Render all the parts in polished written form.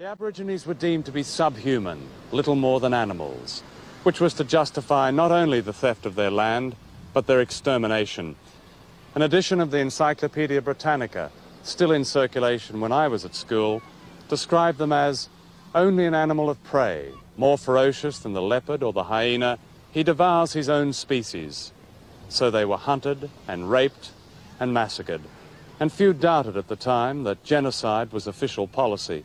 The Aborigines were deemed to be subhuman, little more than animals, which was to justify not only the theft of their land, but their extermination. An edition of the Encyclopedia Britannica, still in circulation when I was at school, described them as only an animal of prey, more ferocious than the leopard or the hyena. He devours his own species. So they were hunted and raped and massacred. And few doubted at the time that genocide was official policy.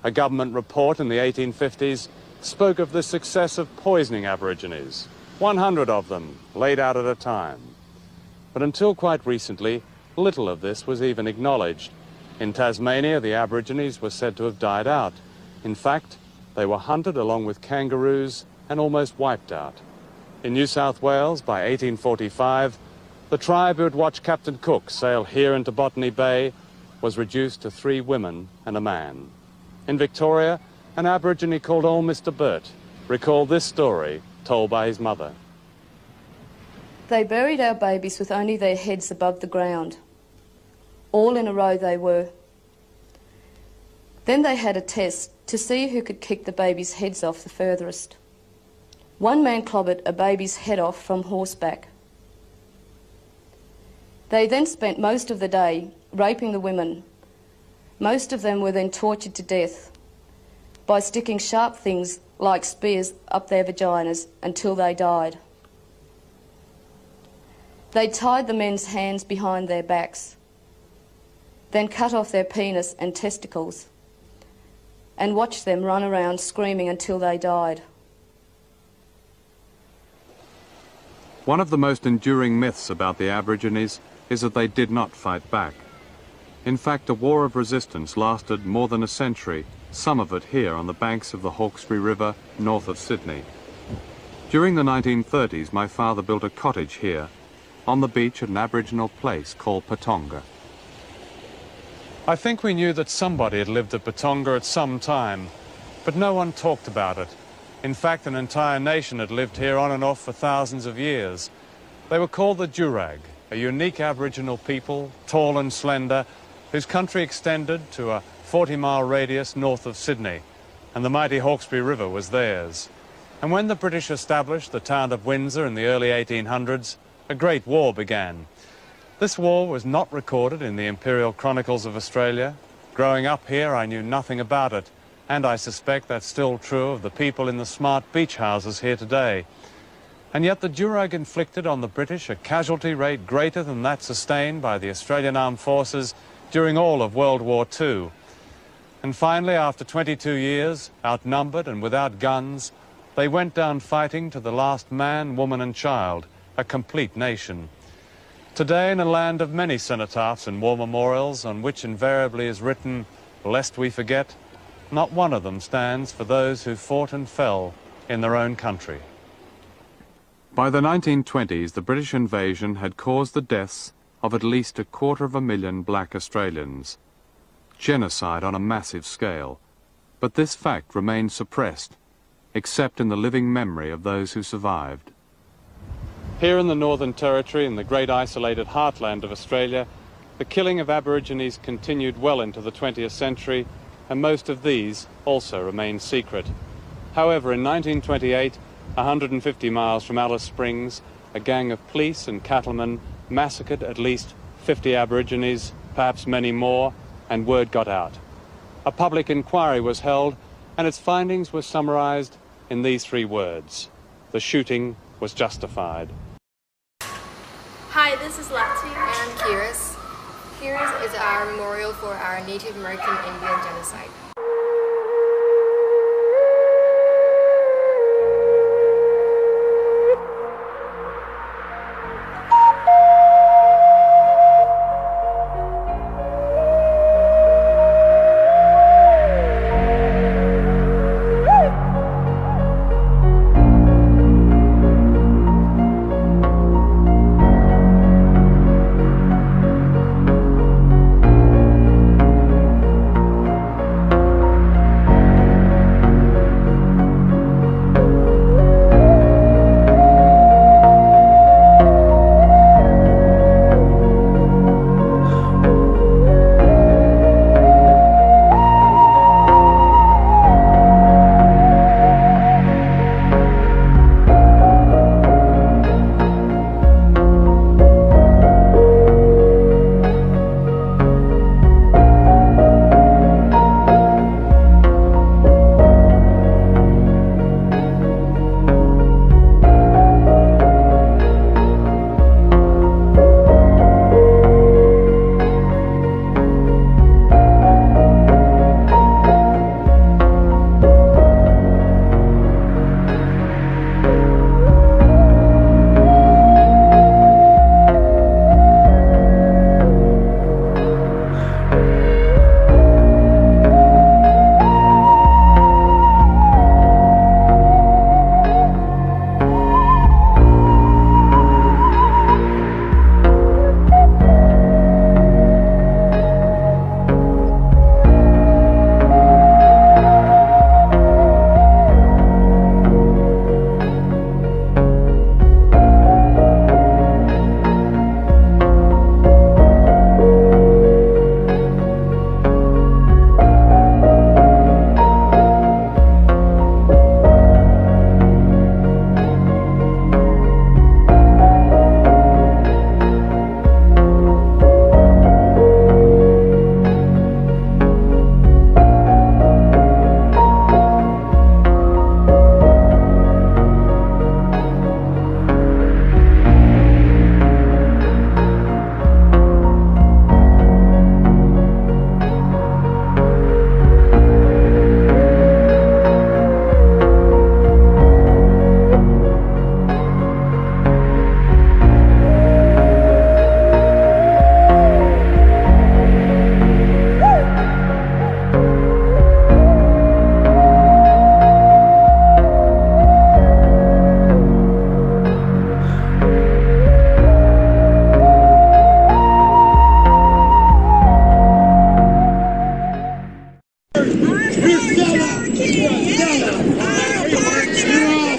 A government report in the 1850s spoke of the success of poisoning Aborigines, 100 of them laid out at a time. But until quite recently, little of this was even acknowledged. In Tasmania, the Aborigines were said to have died out. In fact, they were hunted along with kangaroos and almost wiped out. In New South Wales, by 1845, the tribe who had watched Captain Cook sail here into Botany Bay was reduced to 3 women and a man. In Victoria, an Aborigine called Old Mr. Burt recalled this story told by his mother. They buried our babies with only their heads above the ground. All in a row they were. Then they had a test to see who could kick the babies' heads off the furthest. One man clobbered a baby's head off from horseback. They then spent most of the day raping the women. Most of them were then tortured to death by sticking sharp things like spears up their vaginas until they died. They tied the men's hands behind their backs, then cut off their penis and testicles, and watched them run around screaming until they died. One of the most enduring myths about the Aborigines is that they did not fight back. In fact, a war of resistance lasted more than a century, some of it here on the banks of the Hawkesbury River, north of Sydney. During the 1930s, my father built a cottage here, on the beach at an Aboriginal place called Patonga. I think we knew that somebody had lived at Patonga at some time, but no one talked about it. In fact, an entire nation had lived here on and off for thousands of years. They were called the Jurag, a unique Aboriginal people, tall and slender, whose country extended to a 40-mile radius north of Sydney, and the mighty Hawkesbury River was theirs. And when the British established the town of Windsor in the early 1800s, a great war began. This war was not recorded in the Imperial Chronicles of Australia. Growing up here, I knew nothing about it, and I suspect that's still true of the people in the smart beach houses here today. And yet the Jurag inflicted on the British a casualty rate greater than that sustained by the Australian Armed Forces during all of World War II. And finally, after 22 years, outnumbered and without guns, they went down fighting to the last man, woman and child, a complete nation. Today, in a land of many cenotaphs and war memorials on which invariably is written, "Lest we forget," not one of them stands for those who fought and fell in their own country. By the 1920s, the British invasion had caused the deaths of at least 250,000 black Australians. Genocide on a massive scale. But this fact remained suppressed, except in the living memory of those who survived. Here in the Northern Territory, in the great isolated heartland of Australia, the killing of Aborigines continued well into the 20th century, and most of these also remained secret. However, in 1928, 150 miles from Alice Springs, a gang of police and cattlemen massacred at least 50 Aborigines, perhaps many more, and word got out. A public inquiry was held, and its findings were summarized in these 3 words: the shooting was justified. Hi, this is Lati. And I'm Kiris. Kiris is our memorial for our Native American Indian genocide.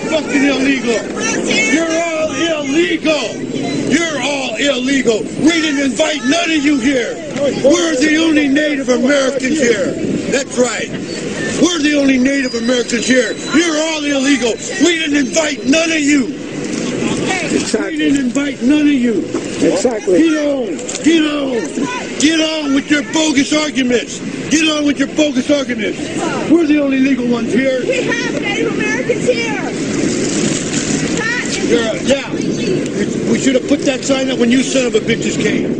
Fucking illegal. You're all illegal. You're all illegal. We didn't invite none of you here. We're the only Native Americans here. That's right. We're the only Native Americans here. You're all illegal. We didn't invite none of you. Exactly. We didn't invite none of you. Exactly. Get on. Get on with your bogus arguments. Get on with your bogus arguments. We're the only legal ones here. We have Native Americans here. Yeah. We should have put that sign up when you son of a bitches came.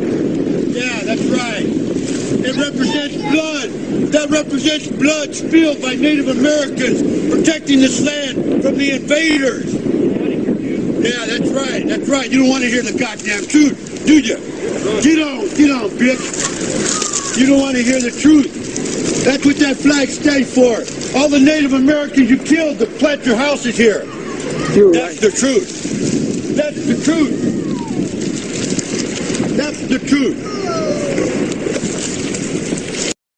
Yeah, that's right. It represents blood. That represents blood spilled by Native Americans protecting this land from the invaders. Yeah, that's right. That's right. You don't want to hear the goddamn truth, do you? Get on, bitch. You don't want to hear the truth. That's what that flag stands for. All the Native Americans you killed to plant your houses here. That's the truth. That's the truth. That's the truth.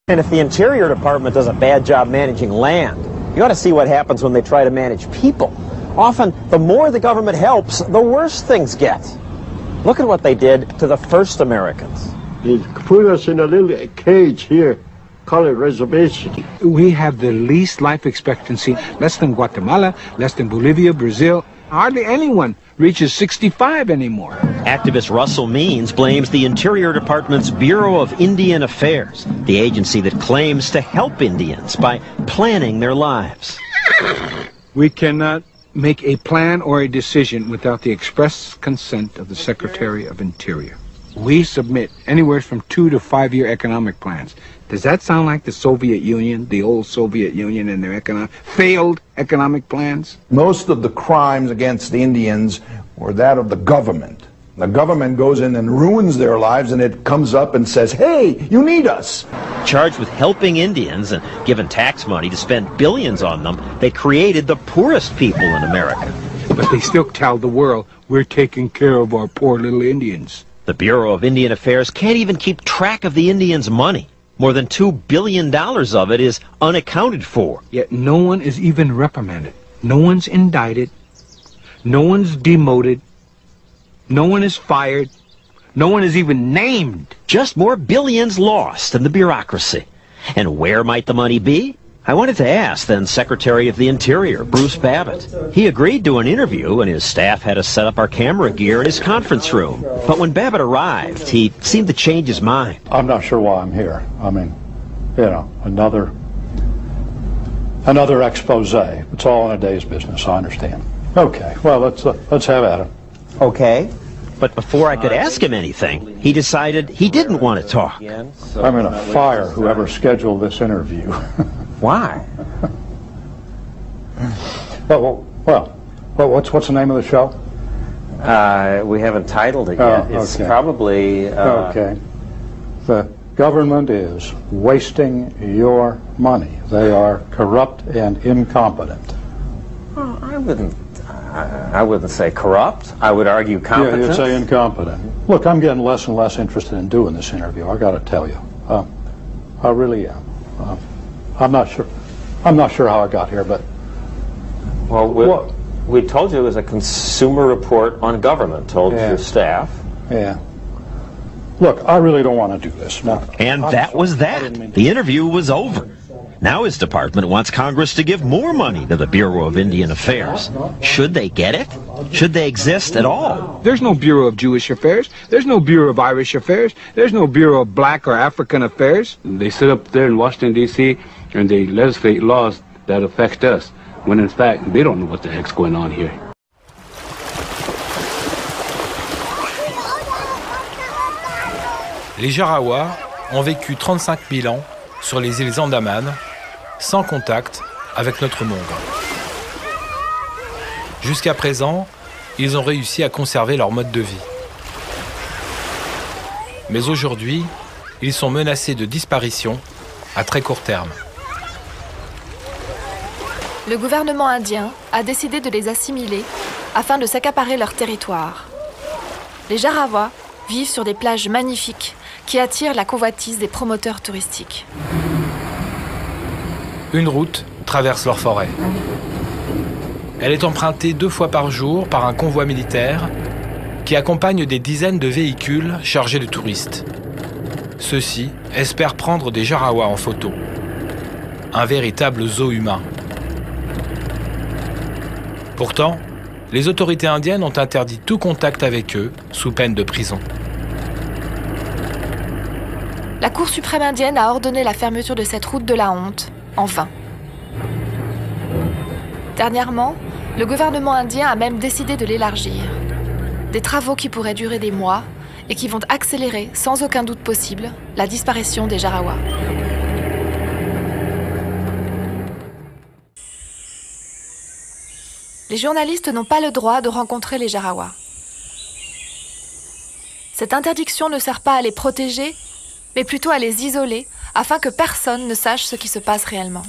And if the Interior Department does a bad job managing land, you ought to see what happens when they try to manage people. Often, the more the government helps, the worse things get. Look at what they did to the first Americans. They put us in a little cage here, call it reservation. We have the least life expectancy, less than Guatemala, less than Bolivia, Brazil. Hardly anyone reaches 65 anymore. Activist Russell Means blames the Interior Department's Bureau of Indian Affairs, the agency that claims to help Indians by planning their lives. We cannot make a plan or a decision without the express consent of the Secretary of Interior. We submit anywhere from 2 to 5 year economic plans. Does that sound like the Soviet Union, the old Soviet Union and their failed economic plans? Most of the crimes against the Indians were that of the government. The government goes in and ruins their lives, and it comes up and says, hey, you need us. Charged with helping Indians and given tax money to spend billions on them, they created the poorest people in America. But they still tell the world, we're taking care of our poor little Indians. The Bureau of Indian Affairs can't even keep track of the Indians' money. More than $2 billion of it is unaccounted for. Yet no one is even reprimanded. No one's indicted. No one's demoted. No one is fired. No one is even named. Just more billions lost in the bureaucracy. And where might the money be? I wanted to ask then Secretary of the Interior, Bruce Babbitt. He agreed to an interview, and his staff had us set up our camera gear in his conference room. But when Babbitt arrived, he seemed to change his mind. I'm not sure why I'm here. I mean, you know, another expose. It's all in a day's business, I understand. Okay, well, let's have at it. Okay. But before I could ask him anything, he decided he didn't want to talk. I'm going to fire whoever scheduled this interview. Why? Well, what's the name of the show? We haven't titled it yet. It's probably... Okay. The government is wasting your money. They are corrupt and incompetent. Oh, I wouldn't say corrupt. I would argue competent. Yeah, you'd say incompetent. Look, I'm getting less and less interested in doing this interview. I got to tell you, I really am. I'm not sure how I got here, but well, we told you it was a consumer report on government. Told your staff. Yeah. Look, I really don't want to do this now. And that was that. The interview was over. Now his department wants Congress to give more money to the Bureau of Indian Affairs. Should they get it? Should they exist at all? There's no Bureau of Jewish Affairs. There's no Bureau of Irish Affairs. There's no Bureau of Black or African Affairs. They sit up there in Washington, D.C., and they legislate laws that affect us, when in fact, they don't know what the heck's going on here. Les Jarawars ont vécu 35 000 ans sur les îles Andaman, sans contact avec notre monde. Jusqu'à présent, ils ont réussi à conserver leur mode de vie. Mais aujourd'hui, ils sont menacés de disparition à très court terme. Le gouvernement indien a décidé de les assimiler afin de s'accaparer leur territoire. Les Jarawars vivent sur des plages magnifiques qui attirent la convoitise des promoteurs touristiques. une route traverse leur forêt. Elle est empruntée 2 fois par jour par un convoi militaire qui accompagne des dizaines de véhicules chargés de touristes. Ceux-ci espèrent prendre des Jarawa en photo. Un véritable zoo humain. Pourtant, les autorités indiennes ont interdit tout contact avec eux sous peine de prison. La Cour suprême indienne a ordonné la fermeture de cette route de la honte, en vain. Dernièrement, le gouvernement indien a même décidé de l'élargir. Des travaux qui pourraient durer des mois et qui vont accélérer, sans aucun doute possible, la disparition des Jarawa. Les journalistes n'ont pas le droit de rencontrer les Jarawa. Cette interdiction ne sert pas à les protéger, mais plutôt à les isoler, afin que personne ne sache ce qui se passe réellement.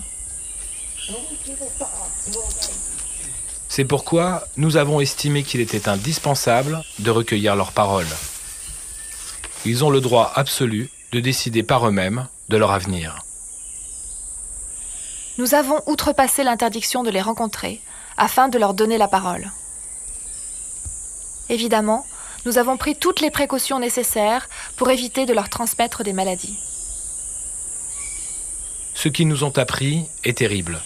C'est pourquoi nous avons estimé qu'il était indispensable de recueillir leurs paroles. Ils ont le droit absolu de décider par eux-mêmes de leur avenir. Nous avons outrepassé l'interdiction de les rencontrer, afin de leur donner la parole. Évidemment, nous avons pris toutes les précautions nécessaires pour éviter de leur transmettre des maladies. Ce qu'ils nous ont appris est terrible.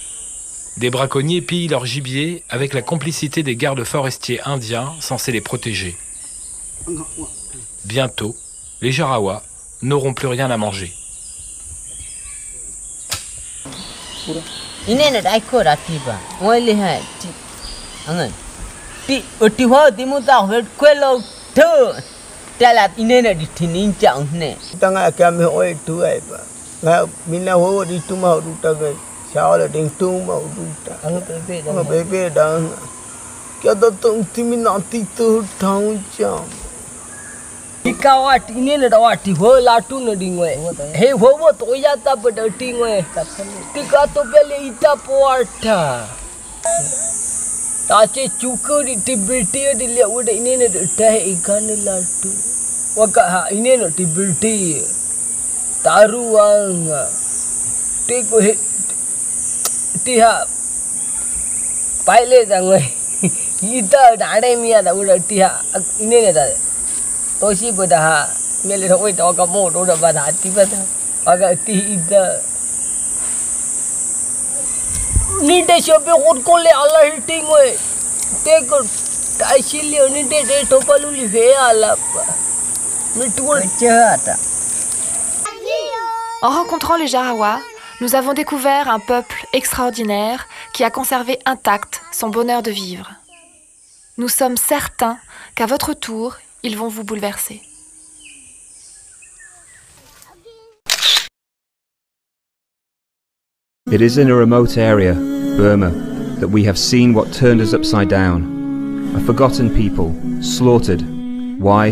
Des braconniers pillent leur gibier avec la complicité des gardes forestiers indiens censés les protéger. Bientôt, les Jarawa n'auront plus rien à manger. Ini nak ikut atiba, boleh hai. Angan, ti otiwa timu tak hot kuelo tu. Dalam ini nak ditinin jauh ne. Tengah kami oi tu ai ba. Ngai mina ho di tu mau tu tak. Siapa deng tu mau tu tak. Angan bebe dah. Kya tu timi nanti tu tahu jam. Ikawat ini nak awat tiwa latu nak dingwe. Hei ho tu ya tak pada dingwe. Tika tu beli ita puarta. Tace cukur di tibirti di lihat udah ini nak dah ikan latu. Waka ha ini nak tibirti. Taruang. Tiko tiha. Pilot angwe. Ita ada mia dah udah tiha ini nak dah. Tosi pada ha. Meli dah wait awak mau udah pada hati pada. Agak tiha. Ni deh siapa hot kole Allah hitting we. Teko kaisili ni deh topalu li he Allah. Mitul cehata. En rencontrant les Jarawa, nous avons découvert un peuple extraordinaire qui a conservé intact son bonheur de vivre. Nous sommes certains qu'à votre tour, ils vont vous bouleverser. It is in a remote area, Burma, that we have seen what turned us upside down. A forgotten people, slaughtered. Why?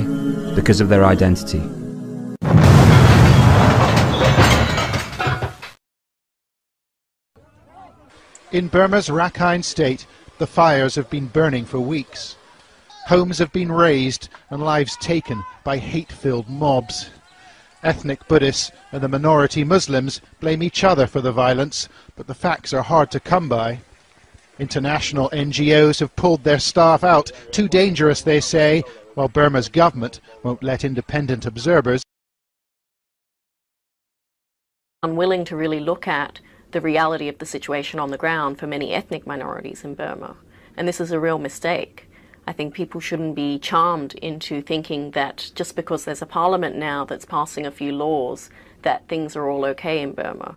Because of their identity. In Burma's Rakhine state, the fires have been burning for weeks. Homes have been razed and lives taken by hate-filled mobs. Ethnic Buddhists and the minority Muslims blame each other for the violence, but the facts are hard to come by. International NGOs have pulled their staff out, too dangerous they say, while Burma's government won't let independent observers. Unwilling to really look at the reality of the situation on the ground for many ethnic minorities in Burma. And this is a real mistake. I think people shouldn't be charmed into thinking that just because there's a parliament now that's passing a few laws, that things are all okay in Burma.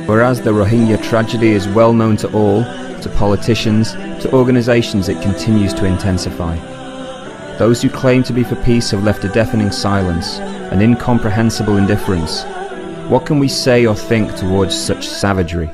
Whereas the Rohingya tragedy is well known to all, to politicians, to organisations, it continues to intensify. Those who claim to be for peace have left a deafening silence, an incomprehensible indifference. What can we say or think towards such savagery?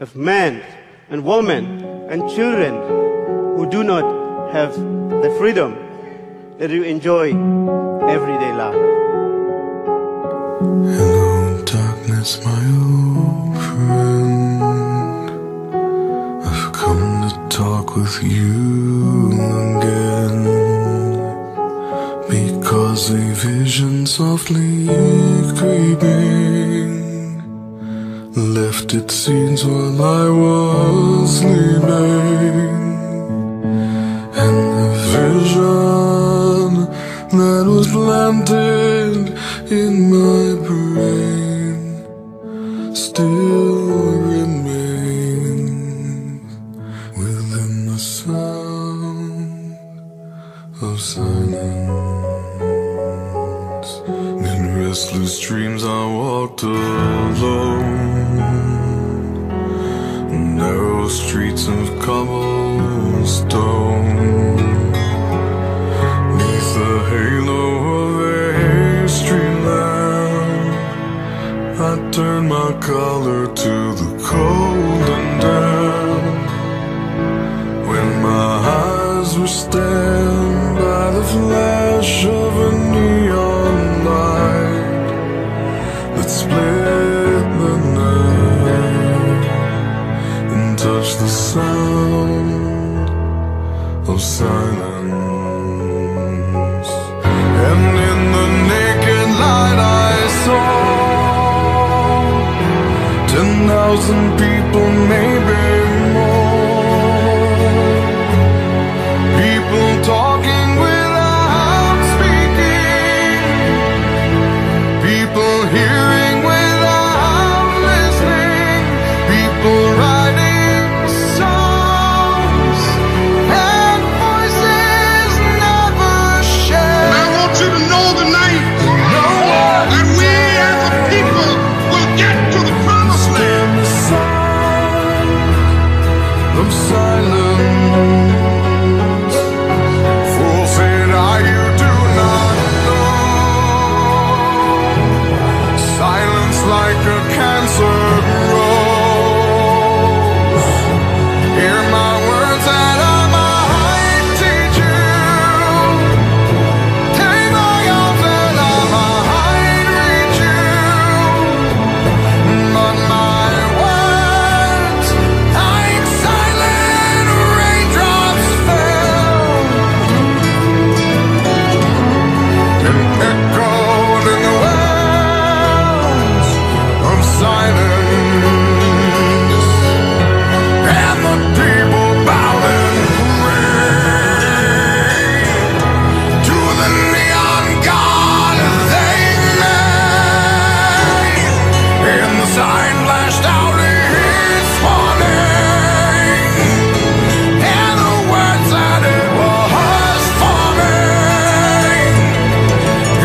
of men and women and children who do not have the freedom that you enjoy everyday life. Hello, darkness, my old friend. I've come to talk with you again, because a vision softly creeping left its scenes while I was sleeping, and the vision that was planted in my brain still remains within the sound of silence. In restless dreams I walked alone, narrow streets of cobblestone, neath the halo of a street lamp. I turned my collar to the cold and damp, when my eyes were stabbed by the flash of a neon light that split the night and touched the sound of silence. And in the naked light I saw 10,000 people, maybe more, people talking without speaking, people hearing without listening, people writing songs and voices never shared. I want you to know tonight that we as a people will get to the promised land. The sound of silence. Fool said I, you do not know. Silence like a cancer grows. Hear my words that I might teach you. Take my arms that I might reach you. But my words, like silent raindrops, fell and echoed in the wells of silence. And the people bowed and prayed to the neon god they made. And the sign flashed out his warning, and the words that it was forming.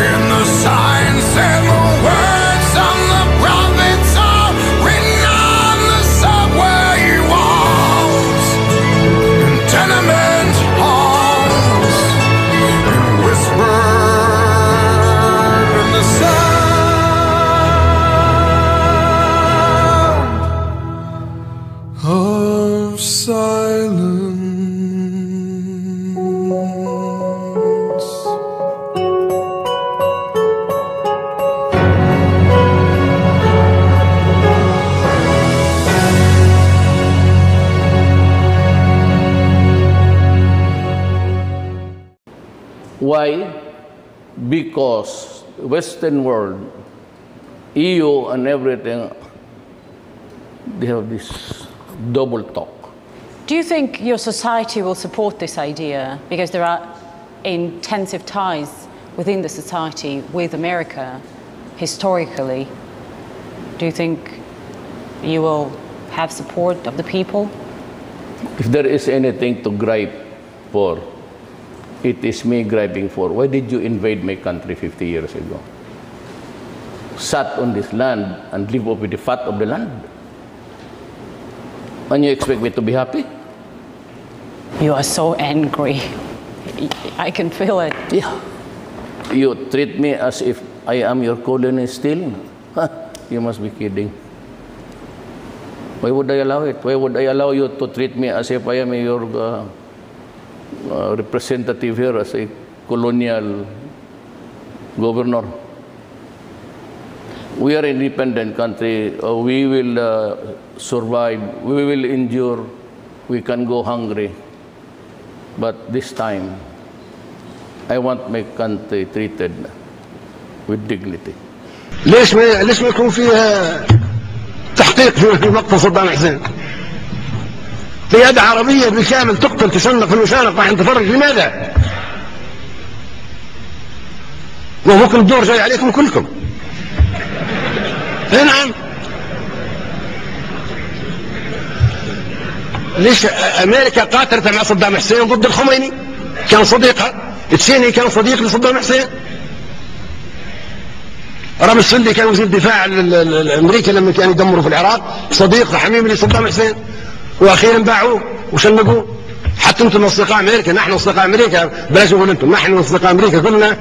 And the sign said the words of the prophets are written on the subway walls, in tenement halls, and whispered in the sound of silence. Why? Because Western world, EU and everything, they have this double talk. Do you think your society will support this idea? Because there are intensive ties within the society with America historically. Do you think you will have support of the people? If there is anything to gripe for, it is me griping for. Why did you invade my country 50 years ago? Sat on this land and live off with the fat of the land. And you expect me to be happy? You are so angry. I can feel it. Yeah. You treat me as if I am your colony still? You must be kidding. Why would I allow it? Why would I allow you to treat me as if I am your representative here as a colonial governor? We are an independent country. We will survive. We will endure. We can go hungry. But this time, I want my country treated with dignity. ليش ما يكون فيها تحقيق في مقتل صدام حسين؟ قيادة عربية بالكامل تقتل تشنق في المشانق عند تفرج، لماذا؟ وممكن الدور جاي عليكم كلكم. نعم. ليش امريكا قاتلت مع صدام حسين ضد الخميني؟ كان صديقها. تشيني كان صديق لصدام حسين. رامي السندي كان وزير الدفاع الامريكي لما كانوا يدمروا في العراق، صديق حميم لصدام حسين، واخيرا باعوه وشنقوه. حتى انتم اصدقاء امريكا، نحن اصدقاء امريكا، بلاش نقول انتم، نحن اصدقاء امريكا كلنا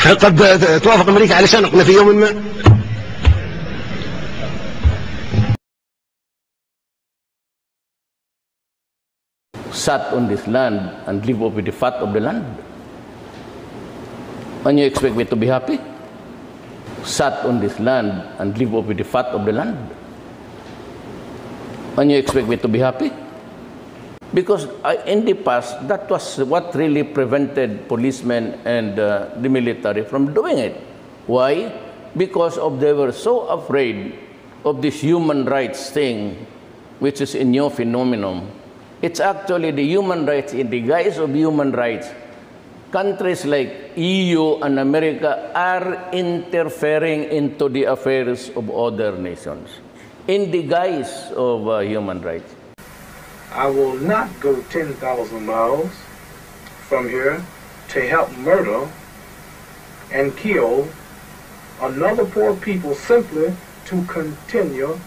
قد توافق امريكا على شنقنا في يوم ما. Sat on this land and live off with the fat of the land. And you expect me to be happy? Sat on this land and live off with the fat of the land. And you expect me to be happy? Because in the past, that was what really prevented policemen and the military from doing it. Why? Because they were so afraid of this human rights thing, which is a new phenomenon. It's actually the human rights in the guise of human rights. Countries like EU and America are interfering into the affairs of other nations in the guise of human rights. I will not go 10,000 miles from here to help murder and kill another poor people simply to continue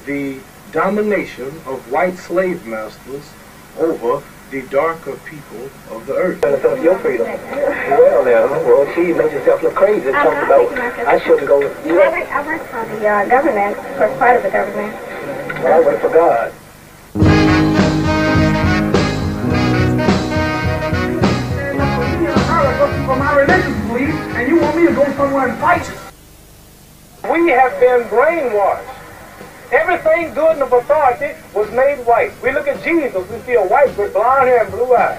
the domination of white slave masters over the darker people of the earth. Of your freedom. Well, now, well, see, you make yourself look crazy. Talking about, I shouldn't go. I work for the government, for part of the government. Well, I work for God. For my religious beliefs, and you want me to go somewhere and fight? We have been brainwashed. Everything good and of authority was made white. We look at Jesus, we see a white with blonde hair and blue eyes.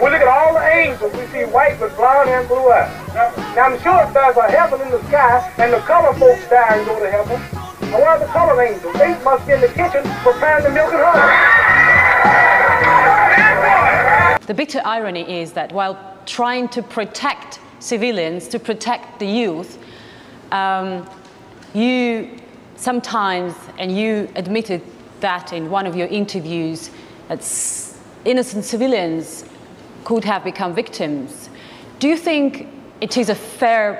We look at all the angels, we see white with blonde hair and blue eyes. Now I'm sure if there's a heaven in the sky and the color folks die and go to heaven, where are the colored angels? They must be in the kitchen preparing the milk and honey. The bitter irony is that while trying to protect civilians, to protect the youth, you sometimes, and you admitted that in one of your interviews, that innocent civilians could have become victims. Do you think it is a fair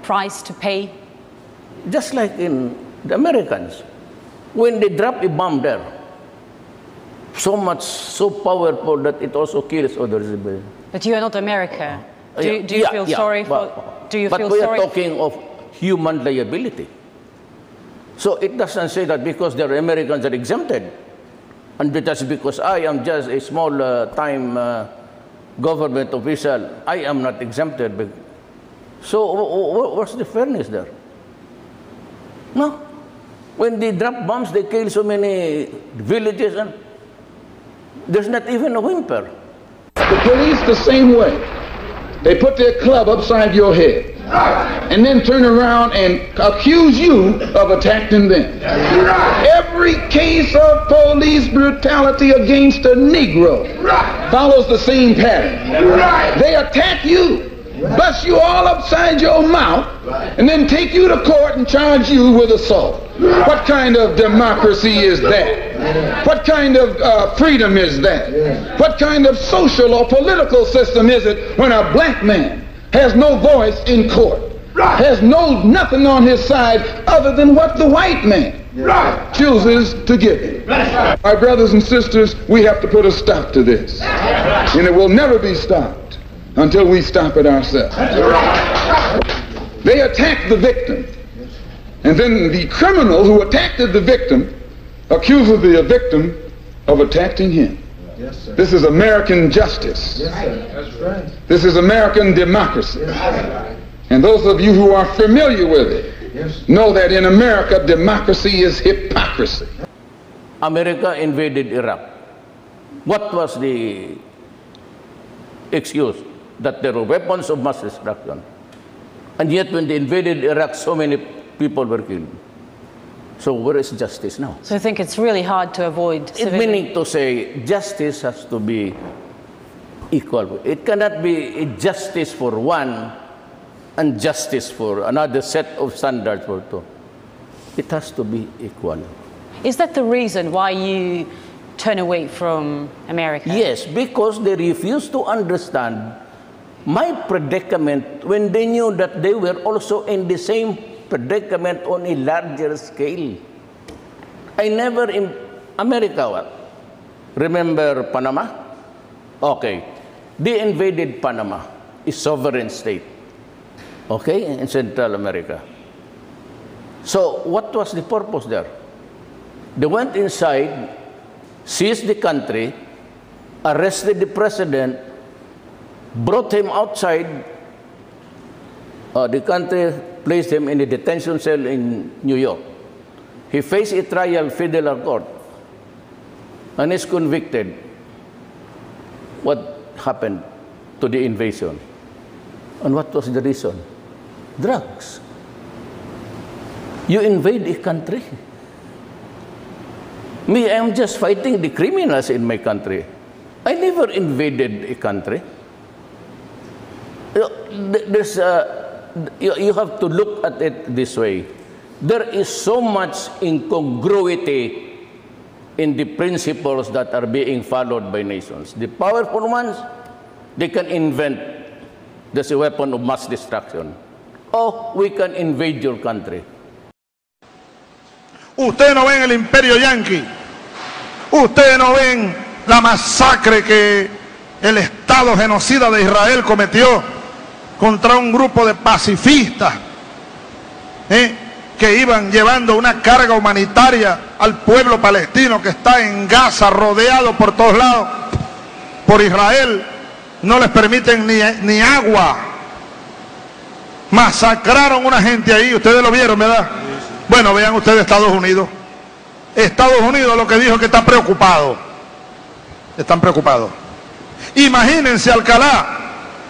price to pay? Just like in the Americans, when they drop a bomb there, so powerful that it also kills others. But you are not America. Do you feel sorry for? Do you feel sorry? But we are talking of human liability. So it doesn't say that because the Americans are exempted, and that's because I am just a small time government official, I am not exempted. So what's the fairness there? No. When they drop bombs, they kill so many villages, and there's not even a whimper. The police the same way. They put their club upside your head and then turn around and accuse you of attacking them. Every case of police brutality against a Negro follows the same pattern. They attack you, bust you all upside your mouth, and then take you to court and charge you with assault. What kind of democracy is that? What kind of freedom is that? What kind of social or political system is it when a black man has no voice in court, has nothing on his side other than what the white man chooses to give him? My brothers and sisters, we have to put a stop to this. And it will never be stopped until we stop it ourselves. They attack the victim. And then the criminal who attacked the victim accuses the victim of attacking him. Yes, sir. This is American justice. Yes, sir. That's right. This is American democracy. Yes, sir. And those of you who are familiar with it know that in America, democracy is hypocrisy. America invaded Iraq. What was the excuse? That there were weapons of mass destruction. And yet when they invaded Iraq, so many people were killed. So where is justice now? So I think it's really hard to avoid Meaning to say justice has to be equal. It cannot be a justice for one and justice for another set of standards for two. It has to be equal. Is that the reason why you turn away from America? Yes, because they refuse to understand my predicament when they knew that they were also in the same predicament on a larger scale. I never in America, what? Remember Panama? Okay. They invaded Panama, a sovereign state, okay, in Central America. So what was the purpose there? They went inside, seized the country, arrested the president, brought him outside the country, placed him in a detention cell in New York. He faced a trial federal court and is convicted. What happened to the invasion? And what was the reason? Drugs. You invade a country. Me, I am just fighting the criminals in my country. I never invaded a country. You have to look at it this way. There is so much incongruity in the principles that are being followed by nations. The powerful ones, they can invent there's a weapon of mass destruction. Oh, we can invade your country. Ustedes no ven el imperio yanqui. Ustedes no ven la masacre que el Estado genocida de Israel cometió contra un grupo de pacifistas que iban llevando una carga humanitaria al pueblo palestino que está en Gaza, rodeado por todos lados por Israel. No les permiten ni agua. Masacraron una gente ahí, ustedes lo vieron, ¿verdad? Bueno, vean ustedes Estados Unidos. Estados Unidos lo que dijo es que está preocupado. Están preocupados. Imagínense, Alcalá,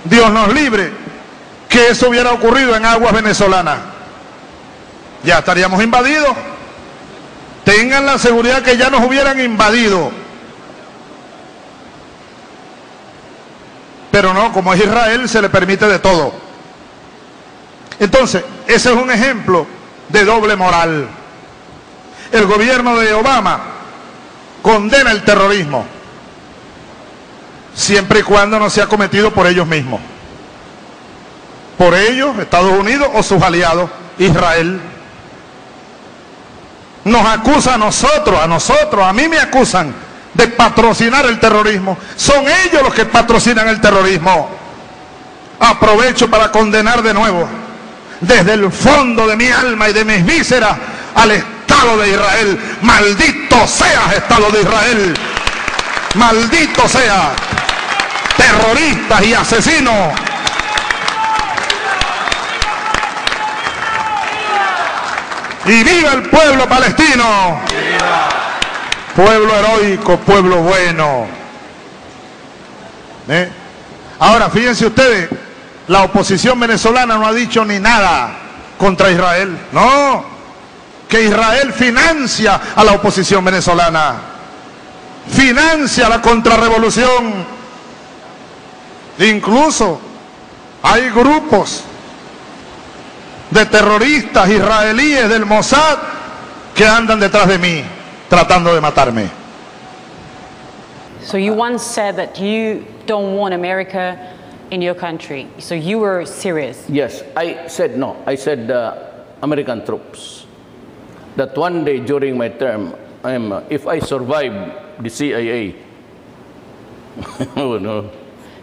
Dios nos libre, que eso hubiera ocurrido en aguas venezolanas. Ya estaríamos invadidos. Tengan la seguridad que ya nos hubieran invadido. Pero no, como es Israel, se le permite de todo. Entonces, ese es un ejemplo de doble moral. El gobierno de Obama condena el terrorismo, siempre y cuando no sea cometido por ellos mismos. Por ellos, Estados Unidos o sus aliados, Israel. Nos acusa a nosotros, a mí me acusan de patrocinar el terrorismo. Son ellos los que patrocinan el terrorismo. Aprovecho para condenar de nuevo, desde el fondo de mi alma y de mis vísceras, al Estado de Israel. Maldito seas, Estado de Israel. Maldito sea, terroristas y asesinos. Y viva el pueblo palestino. ¡Viva! Pueblo heroico, pueblo bueno. Ahora, fíjense ustedes, la oposición venezolana no ha dicho ni nada contra Israel. No, que Israel financia a la oposición venezolana, financia la contrarrevolución. Incluso hay grupos de terroristas israelíes del Mossad que andan detrás de mí tratando de matarme. So you once said that you don't want America in your country. So you were serious. Yes, I said no. I said American troops. That one day during my term, if I survive the CIA, oh no.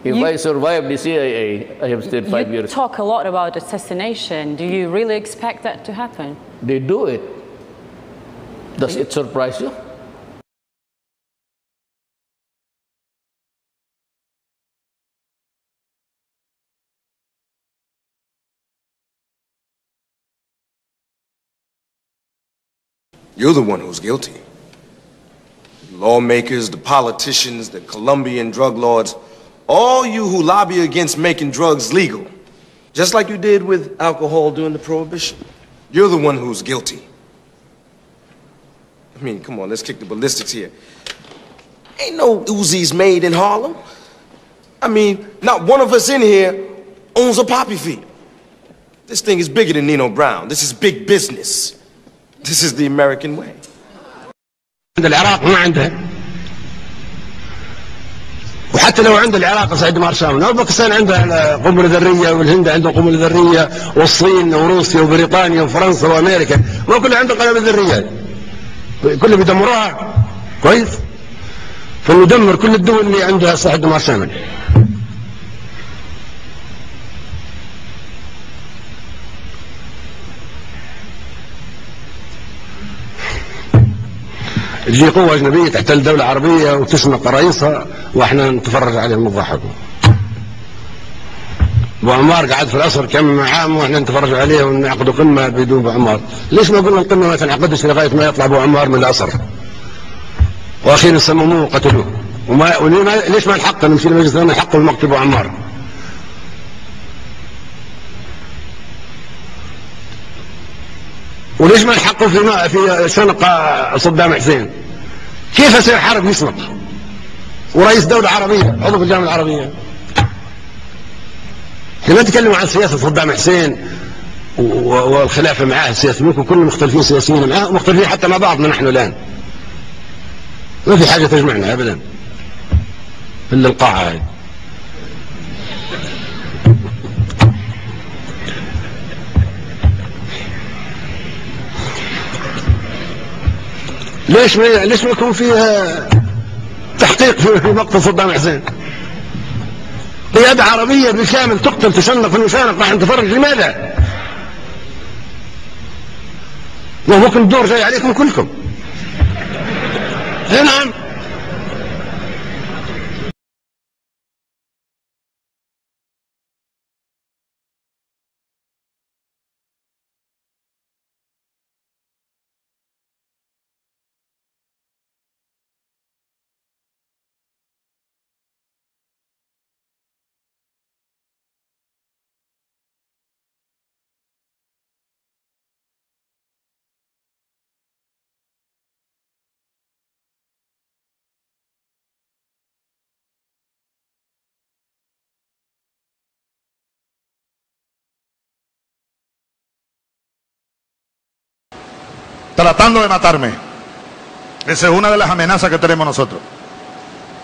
If I survive the CIA, I have stayed 5 years. You talk a lot about assassination. Do you really expect that to happen? They do it. Does it surprise you? You're the one who's guilty. The lawmakers, the politicians, the Colombian drug lords, all you who lobby against making drugs legal, just like you did with alcohol during the Prohibition. You're the one who's guilty. I mean, come on, let's kick the ballistics here. Ain't no Uzis made in Harlem. I mean, not one of us in here owns a poppy field. This thing is bigger than Nino Brown. This is big business. This is the American way. عند العراق ما عندها، وحتى لو عند العراق سعيد مارشال، باكستان عندها قنبله ذريه، والهند عندها قنبله ذريه، والصين وروسيا وبريطانيا وفرنسا وامريكا، ما كلها عندها قنابل ذريه، كلهم بيدمروها كويس، فندمر كل الدول اللي عندها سلاح دمار شامل. تجي قوة أجنبية تحتل دولة عربية وتشنق رئيسها واحنا نتفرج عليهم نضحكوا. أبو عمار قعد في الأسر كم عام واحنا نتفرج عليه ونعقدوا قمة بدون أبو عمار. ليش ما قلنا القمة ما تنعقدش لغاية ما يطلع أبو عمار من الأسر؟ وأخيرا سمموه وقتلوه. ليش ما نحق نمشي لمجلس الأمن نحقوا المقتل أبو عمار؟ وليش ما نحقوا في شنق صدام حسين؟ كيف يصير حرب يشنق ورئيس دولة عربية عضو في الجامعة العربية؟ احنا نتكلم عن سياسة صدام حسين والخلافة معاه، سياسة ممكن كلنا مختلفين سياسيين معاه ومختلفين حتى مع بعضنا نحن الآن. ما في حاجة تجمعنا أبدا إلا القاعة هاي. ليش ما يكون فيها تحقيق في مقتل صدام حسين؟ قيادة عربية بالكامل تقتل تشنق في المشانق راح نتفرج، لماذا؟ وممكن الدور جاي عليكم كلكم. نعم. Tratando de matarme. Esa es una de las amenazas que tenemos nosotros.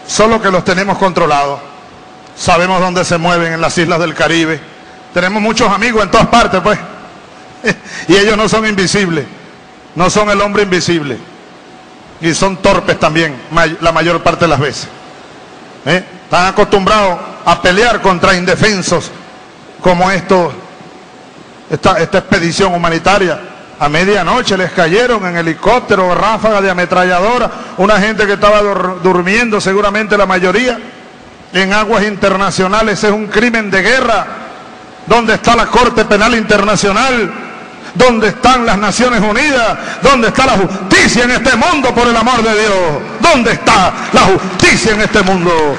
Solo que los tenemos controlados. Sabemos dónde se mueven en las islas del Caribe. Tenemos muchos amigos en todas partes, pues. Y ellos no son invisibles. No son el hombre invisible. Y son torpes también, la mayor parte de las veces. Están acostumbrados a pelear contra indefensos como esta expedición humanitaria. A medianoche les cayeron en helicóptero, ráfagas de ametralladora, una gente que estaba durmiendo, seguramente la mayoría, en aguas internacionales. Es un crimen de guerra. ¿Dónde está la Corte Penal Internacional? ¿Dónde están las Naciones Unidas? ¿Dónde está la justicia en este mundo, por el amor de Dios? ¿Dónde está la justicia en este mundo?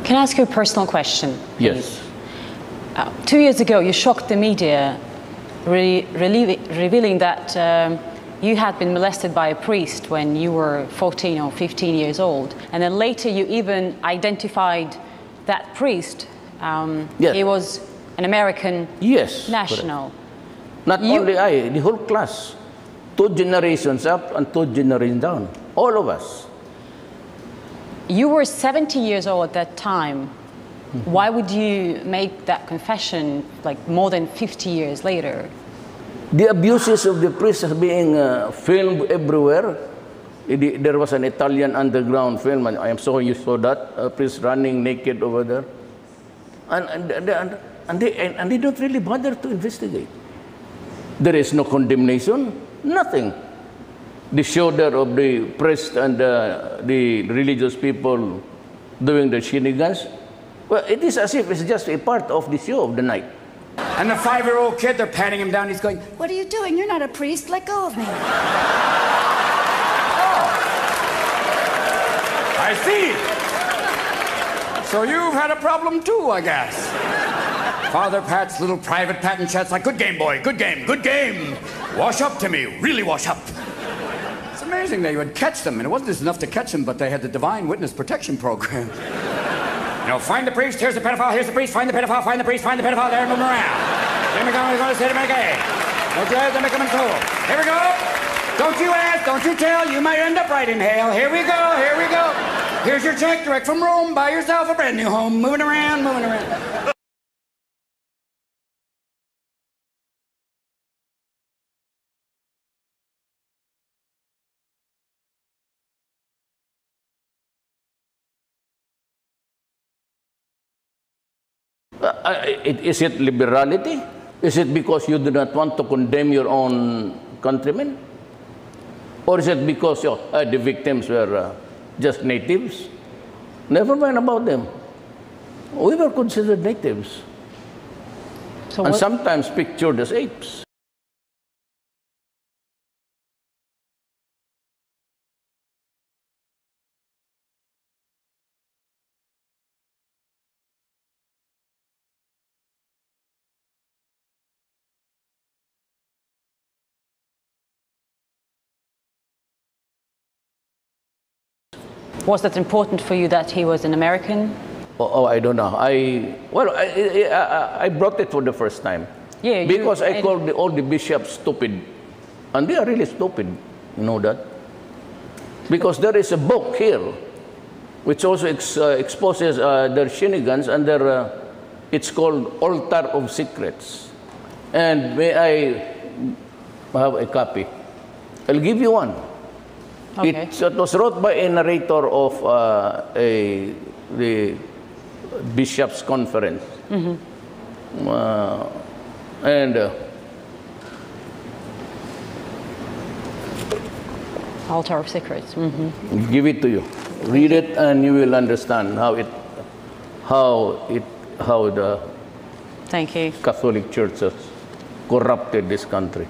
Can I ask you a personal question? Yes. 2 years ago, you shocked the media, revealing that you had been molested by a priest when you were 14 or 15 years old. And then later you even identified that priest. Yes. He was an American national. Correct. Not only I, the whole class. 2 generations up and 2 generations down. All of us. You were 70 years old at that time. Why would you make that confession like more than 50 years later? The abuses of the priests are being filmed everywhere. There was an Italian underground film, and I am sure you saw that, a priest running naked over there. And they don't really bother to investigate. There is no condemnation, nothing. The shoulder of the priest and the religious people doing the shenanigans, well, it is as if it's just a part of the show of the night. And the 5-year-old kid, they're patting him down. He's going, "What are you doing? You're not a priest. Let go of me." I see. So you've had a problem too, I guess. Father Pat's little private pat and chat's like, "Good game, boy. Good game. Good game. Wash up to me. Really wash up." It's amazing they would catch them. And it wasn't just enough to catch them, but they had the Divine Witness Protection Program. You know, find the priest, here's the pedophile, here's the priest, find the pedophile, find the priest, find the pedophile, there, move him around. Here we go, we're going to say to make a. Don't you have to make him in fool. Here we go. Don't you ask, don't you tell, you might end up right in hell. Here we go, here we go. Here's your check direct from Rome, buy yourself a brand new home, moving around, moving around. Is it liberality? Is it because you do not want to condemn your own countrymen? Or is it because the victims were just natives? Never mind about them. We were considered natives. And sometimes pictured as apes. Was that important for you that he was an American? I don't know. I brought it for the first time. Yeah, because I called all the bishops stupid. And they are really stupid. You know that? Because there is a book here which also exposes their shenanigans, and it's called Altar of Secrets. And may I have a copy? I'll give you one. Okay. It was wrote by a narrator of the Bishops' Conference. Mm-hmm. Altar of Secrets. Mm-hmm. Give it to you. Read it, and you will understand how the Thank you. Catholic Church has corrupted this country.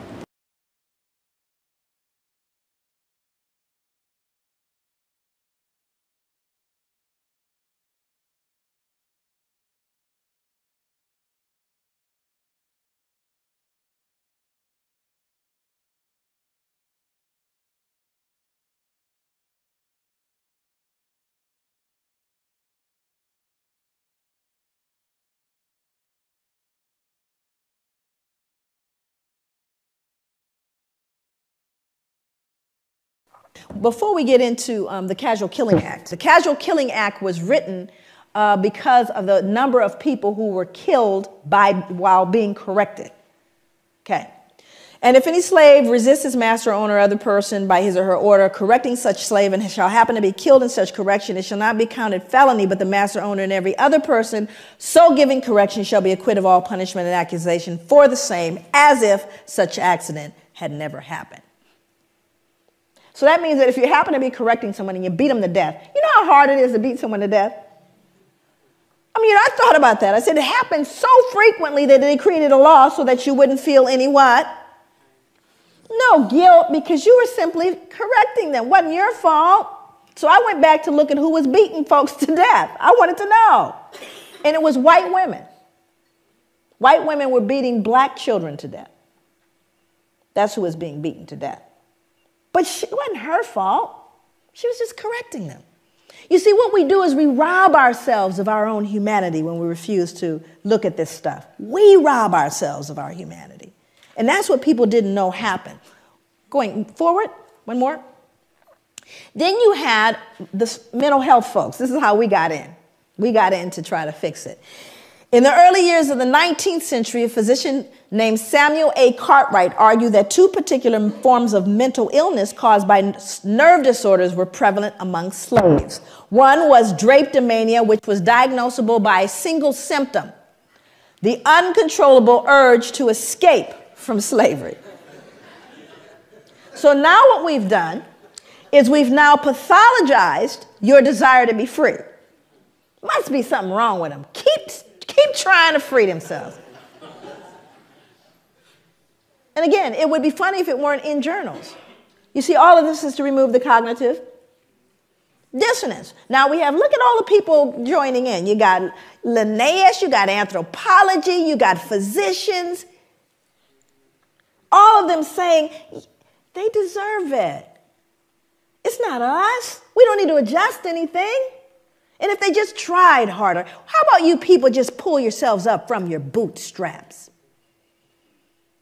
Before we get into the Casual Killing Act, the Casual Killing Act was written because of the number of people who were killed while being corrected. Okay. And if any slave resists his master, owner, or other person by his or her order, correcting such slave, and shall happen to be killed in such correction, it shall not be counted felony, but the master, owner, and every other person so giving correction shall be acquitted of all punishment and accusation for the same, as if such accident had never happened. So that means that if you happen to be correcting someone and you beat them to death, you know how hard it is to beat someone to death? I mean, I thought about that. I said it happens so frequently that they created a law so that you wouldn't feel any what? No guilt, because you were simply correcting them. Wasn't your fault. So I went back to look at who was beating folks to death. I wanted to know. And it was white women. White women were beating black children to death. That's who was being beaten to death. But it wasn't her fault. She was just correcting them. You see, what we do is we rob ourselves of our own humanity when we refuse to look at this stuff. We rob ourselves of our humanity. And that's what people didn't know happened. Going forward, one more. Then you had the mental health folks. This is how we got in. We got in to try to fix it. In the early years of the 19th century, a physician named Samuel A. Cartwright argued that two particular forms of mental illness caused by nerve disorders were prevalent among slaves. One was drapetomania, which was diagnosable by a single symptom, the uncontrollable urge to escape from slavery. So now what we've done is we've now pathologized your desire to be free. Must be something wrong with them. Keep trying to free themselves. And again, it would be funny if it weren't in journals. You see, all of this is to remove the cognitive dissonance. Now we have, look at all the people joining in. You got Linnaeus, you got anthropology, you got physicians. All of them saying, they deserve it. It's not us. We don't need to adjust anything. And if they just tried harder, how about you people just pull yourselves up from your bootstraps?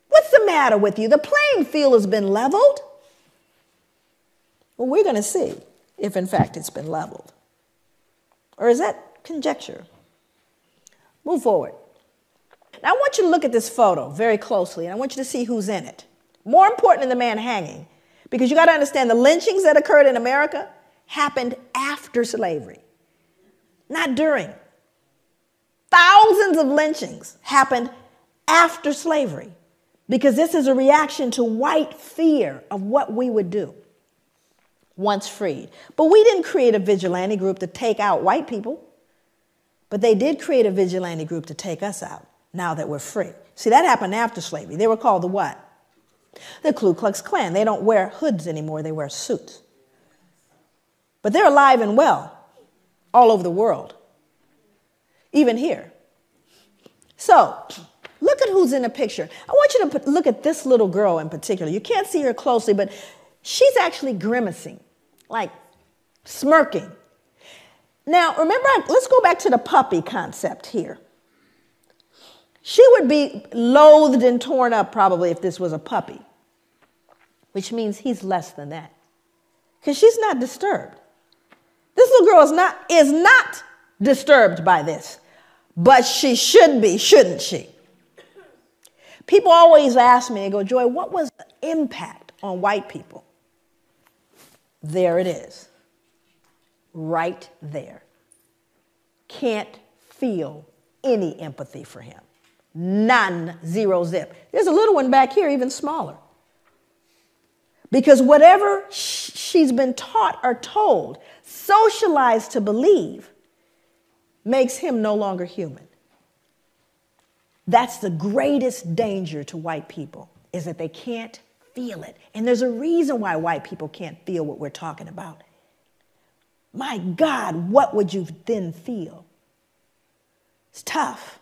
What's the matter with you? The playing field has been leveled. Well, we're going to see if, in fact, it's been leveled. Or is that conjecture? Move forward. Now, I want you to look at this photo very closely, and I want you to see who's in it. More important than the man hanging, because you got to understand the lynchings that occurred in America happened after slavery, not during. Thousands of lynchings happened after slavery, because this is a reaction to white fear of what we would do once freed. But we didn't create a vigilante group to take out white people, but they did create a vigilante group to take us out now that we're free. See, that happened after slavery. They were called the what? The Ku Klux Klan. They don't wear hoods anymore, they wear suits. But they're alive and well all over the world, even here. So, look at who's in the picture. I want you to look at this little girl in particular. You can't see her closely, but she's actually grimacing, like smirking. Now, remember, let's go back to the puppy concept here. She would be loathed and torn up probably if this was a puppy, which means he's less than that, because she's not disturbed. This little girl is not disturbed by this, but she should be, shouldn't she? People always ask me, they go, Joy, what was the impact on white people? There it is, right there. Can't feel any empathy for him. None, zero, zip. There's a little one back here, even smaller. Because whatever she's been taught or told, socialized to believe, makes him no longer human. That's the greatest danger to white people, is that they can't feel it. And there's a reason why white people can't feel what we're talking about. My God, what would you then feel? It's tough.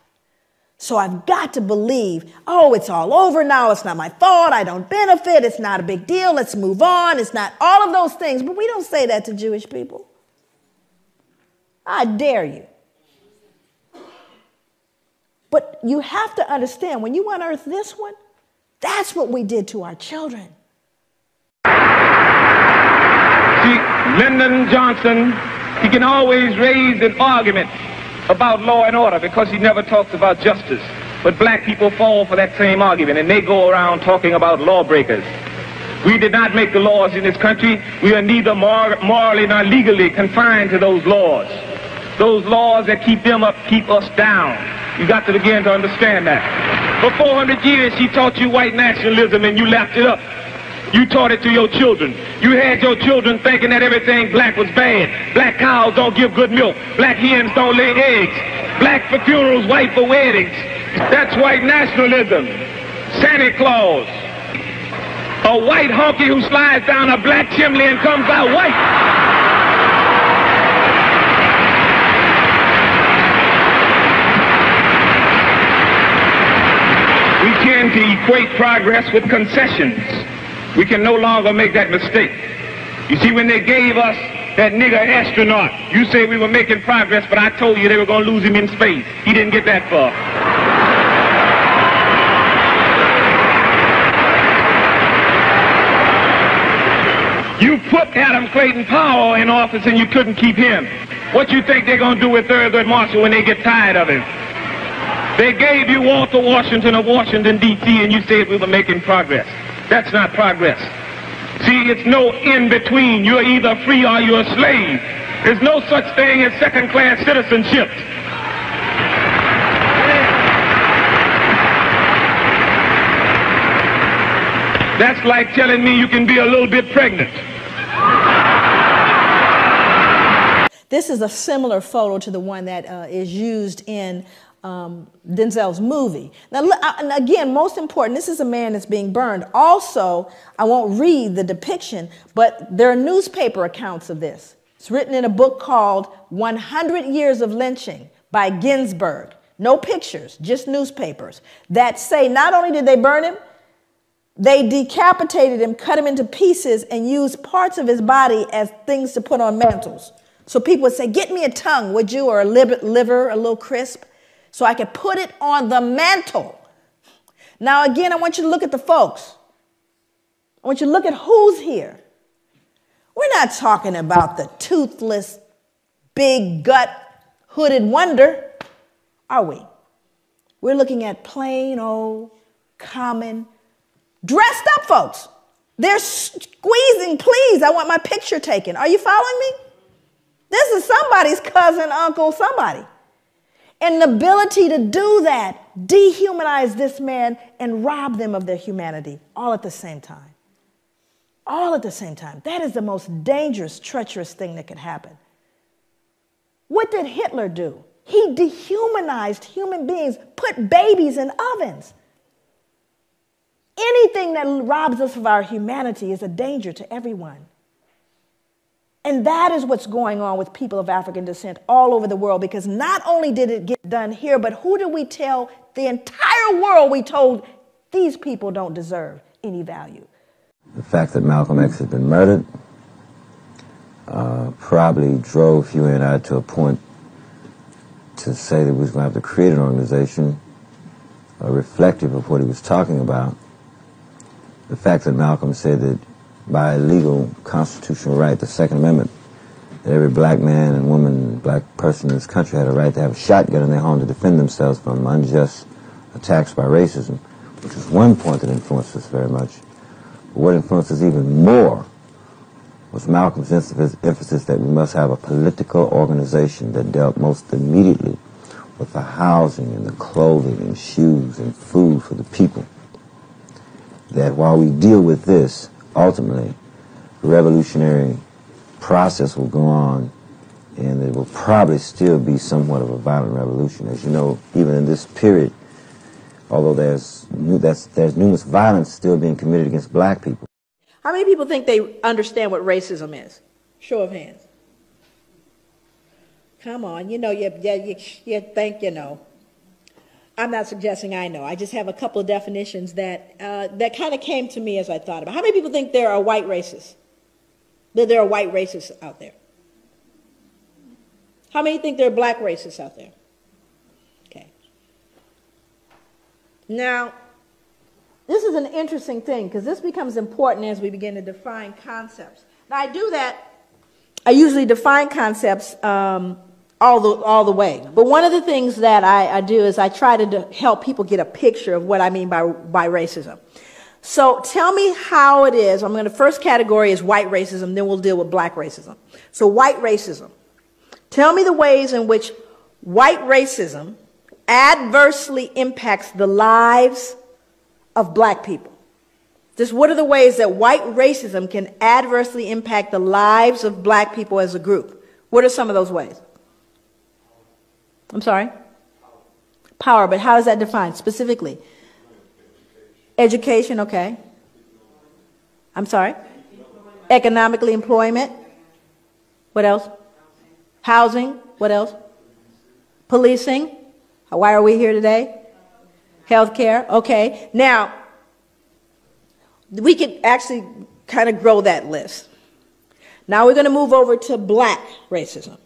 So I've got to believe, oh, it's all over now. It's not my fault. I don't benefit. It's not a big deal. Let's move on. It's not all of those things. But we don't say that to Jewish people. I dare you. But you have to understand, when you unearth this one, that's what we did to our children. See, Lyndon Johnson, he can always raise an argument about law and order because he never talks about justice. But black people fall for that same argument, and they go around talking about lawbreakers. We did not make the laws in this country. We are neither morally nor legally confined to those laws. Those laws that keep them up keep us down. You got to begin to understand that. For 400 years, she taught you white nationalism, and you lapped it up. You taught it to your children. You had your children thinking that everything black was bad. Black cows don't give good milk. Black hens don't lay eggs. Black for funerals, white for weddings. That's white nationalism. Santa Claus. A white honky who slides down a black chimney and comes out white. We tend to equate progress with concessions. We can no longer make that mistake. You see, when they gave us that nigger astronaut, you say we were making progress, but I told you they were going to lose him in space. He didn't get that far. You put Adam Clayton Powell in office and you couldn't keep him. What you think they're going to do with Thurgood Marshall when they get tired of him? They gave you Walter Washington of Washington, D.C., and you said we were making progress. That's not progress. See, it's no in-between. You're either free or you're a slave. There's no such thing as second-class citizenship. That's like telling me you can be a little bit pregnant. This is a similar photo to the one that is used in Denzel's movie. Now, and again, most important, this is a man that's being burned. Also, I won't read the depiction, but there are newspaper accounts of this. It's written in a book called 100 Years of Lynching by Ginsberg. No pictures, just newspapers that say not only did they burn him, they decapitated him, cut him into pieces, and used parts of his body as things to put on mantles. So people would say, get me a tongue, would you, or a liver, a little crisp, so I could put it on the mantle. Now, again, I want you to look at the folks. I want you to look at who's here. We're not talking about the toothless, big gut, hooded wonder, are we? We're looking at plain old, common, dressed up folks. They're squeezing, please, I want my picture taken. Are you following me? This is somebody's cousin, uncle, somebody. And the ability to do that, dehumanize this man and rob them of their humanity, all at the same time. All at the same time. That is the most dangerous, treacherous thing that could happen. What did Hitler do? He dehumanized human beings, put babies in ovens. Anything that robs us of our humanity is a danger to everyone. And that is what's going on with people of African descent all over the world, because not only did it get done here, but who did we tell the entire world we told these people don't deserve any value? The fact that Malcolm X had been murdered probably drove Huey and I to a point to say that we was going to have to create an organization reflective of what he was talking about. The fact that Malcolm said that by legal constitutional right, the Second Amendment, that every black man and woman, black person in this country had a right to have a shotgun in their home to defend themselves from unjust attacks by racism, which is one point that influenced us very much. But what influenced us even more was Malcolm's emphasis that we must have a political organization that dealt most immediately with the housing and the clothing and shoes and food for the people. That while we deal with this, ultimately, the revolutionary process will go on, and it will probably still be somewhat of a violent revolution. As you know, even in this period, although there's numerous violence still being committed against black people. How many people think they understand what racism is? Show of hands. Come on, you know, you think you know. I'm not suggesting I know. I just have a couple of definitions that that kind of came to me as I thought about. How many people think there are white racists? That there are white racists out there? How many think there are black racists out there? Okay. Now, this is an interesting thing because this becomes important as we begin to define concepts. Now, I do that. I usually define concepts all the way. But one of the things that I do is I try to help people get a picture of what I mean by racism. So tell me how it is. I'm going to, first category is white racism, then we'll deal with black racism. So white racism. Tell me the ways in which white racism adversely impacts the lives of black people. Just what are the ways that white racism can adversely impact the lives of black people as a group? What are some of those ways? I'm sorry? Power, but how is that defined specifically? Education, okay. I'm sorry? Economically, employment. What else? Housing, what else? Policing. Why are we here today? Healthcare, okay. Now, we could actually kind of grow that list. Now we're going to move over to black racism.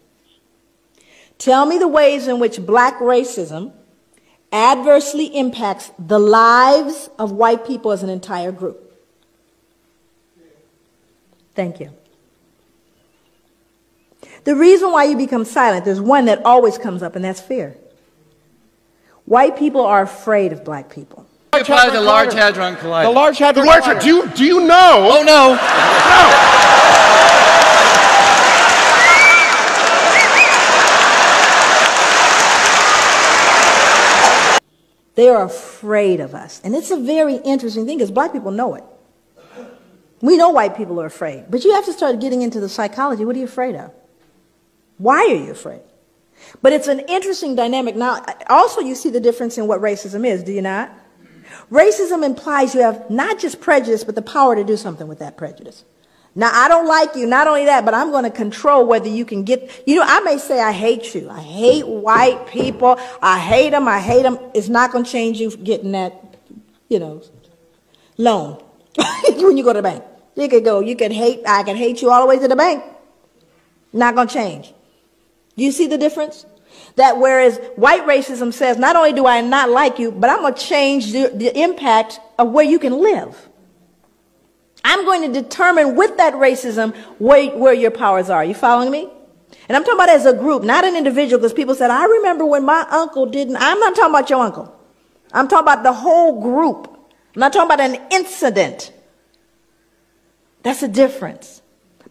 Tell me the ways in which black racism adversely impacts the lives of white people as an entire group. Thank you. The reason why you become silent, there's one that always comes up, and that's fear. White people are afraid of black people. Apply the Large Hadron Collider. The Large Hadron Collider. Do you know? Oh, no. They are afraid of us. And it's a very interesting thing because black people know it. We know white people are afraid. But you have to start getting into the psychology. What are you afraid of? Why are you afraid? But it's an interesting dynamic. Now, also you see the difference in what racism is, do you not? Racism implies you have not just prejudice, but the power to do something with that prejudice. Now, I don't like you, not only that, but I'm going to control whether you can get, you know, I may say I hate you. I hate white people. I hate them. It's not going to change you getting that, you know, loan when you go to the bank. I can hate you all the way to the bank. Not going to change. Do you see the difference? That whereas white racism says, not only do I not like you, but I'm going to change the impact of where you can live. I'm going to determine with that racism where your powers are. You following me? And I'm talking about as a group, not an individual, because people said, I remember when my uncle didn't. I'm not talking about your uncle. I'm talking about the whole group. I'm not talking about an incident. That's a difference.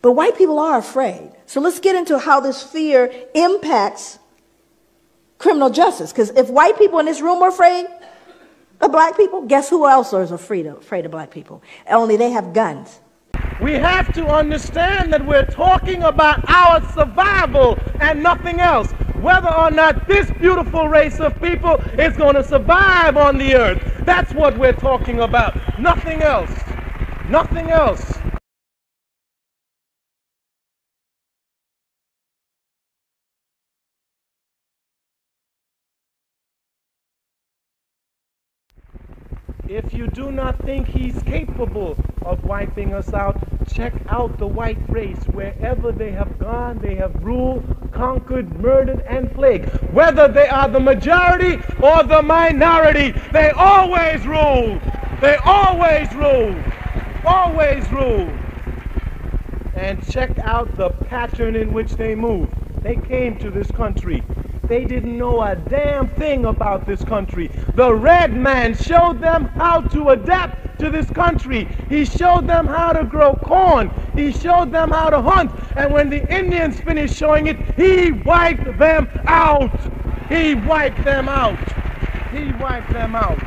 But white people are afraid. So let's get into how this fear impacts criminal justice. Because if white people in this room are afraid of black people, guess who else is afraid of black people? Only they have guns. We have to understand that we're talking about our survival and nothing else. Whether or not this beautiful race of people is going to survive on the earth. That's what we're talking about. Nothing else. Nothing else. If you do not think he's capable of wiping us out, check out the white race. Wherever they have gone, they have ruled, conquered, murdered, and plagued. Whether they are the majority or the minority, they always rule. They always rule. Always rule. And check out the pattern in which they move. They came to this country. They didn't know a damn thing about this country. The red man showed them how to adapt to this country. He showed them how to grow corn. He showed them how to hunt. And when the Indians finished showing it, he wiped them out. He wiped them out. He wiped them out.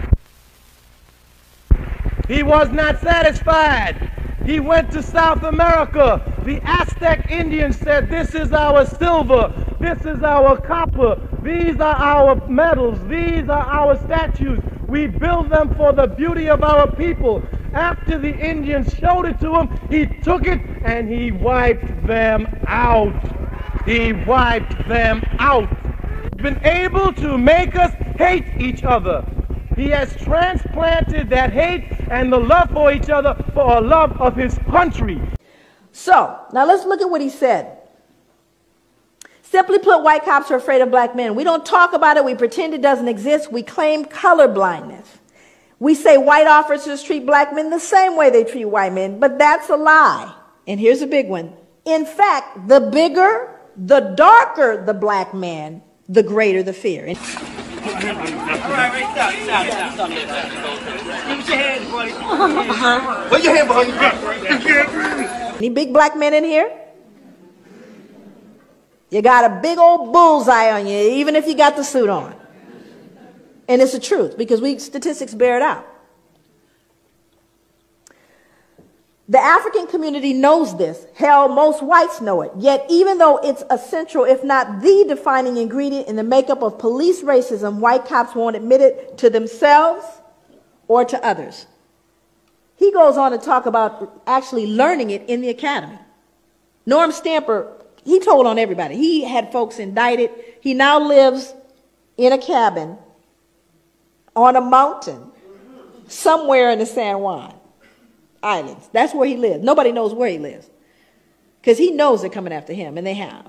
He was not satisfied. He went to South America. The Aztec Indians said, this is our silver. This is our copper. These are our metals. These are our statues. We build them for the beauty of our people. After the Indians showed it to him, he took it and he wiped them out. He wiped them out. He's been able to make us hate each other. He has transplanted that hate and the love for each other for a love of his country. So, now let's look at what he said. Simply put, white cops are afraid of black men. We don't talk about it. We pretend it doesn't exist. We claim color blindness. We say white officers treat black men the same way they treat white men, but that's a lie. And here's a big one. In fact, the bigger, the darker the black man, the greater the fear. All right, stop. Give your hands, buddy. Put your hand behind you. Any big black men in here? You got a big old bullseye on you, even if you got the suit on. And it's the truth, because statistics bear it out. The African community knows this. Hell, most whites know it. Yet, even though it's essential, if not the defining ingredient in the makeup of police racism, white cops won't admit it to themselves or to others. He goes on to talk about actually learning it in the academy. Norm Stamper, he told on everybody. He had folks indicted. He now lives in a cabin on a mountain somewhere in the San Juan Islands. That's where he lives. Nobody knows where he lives because he knows they're coming after him, and they have.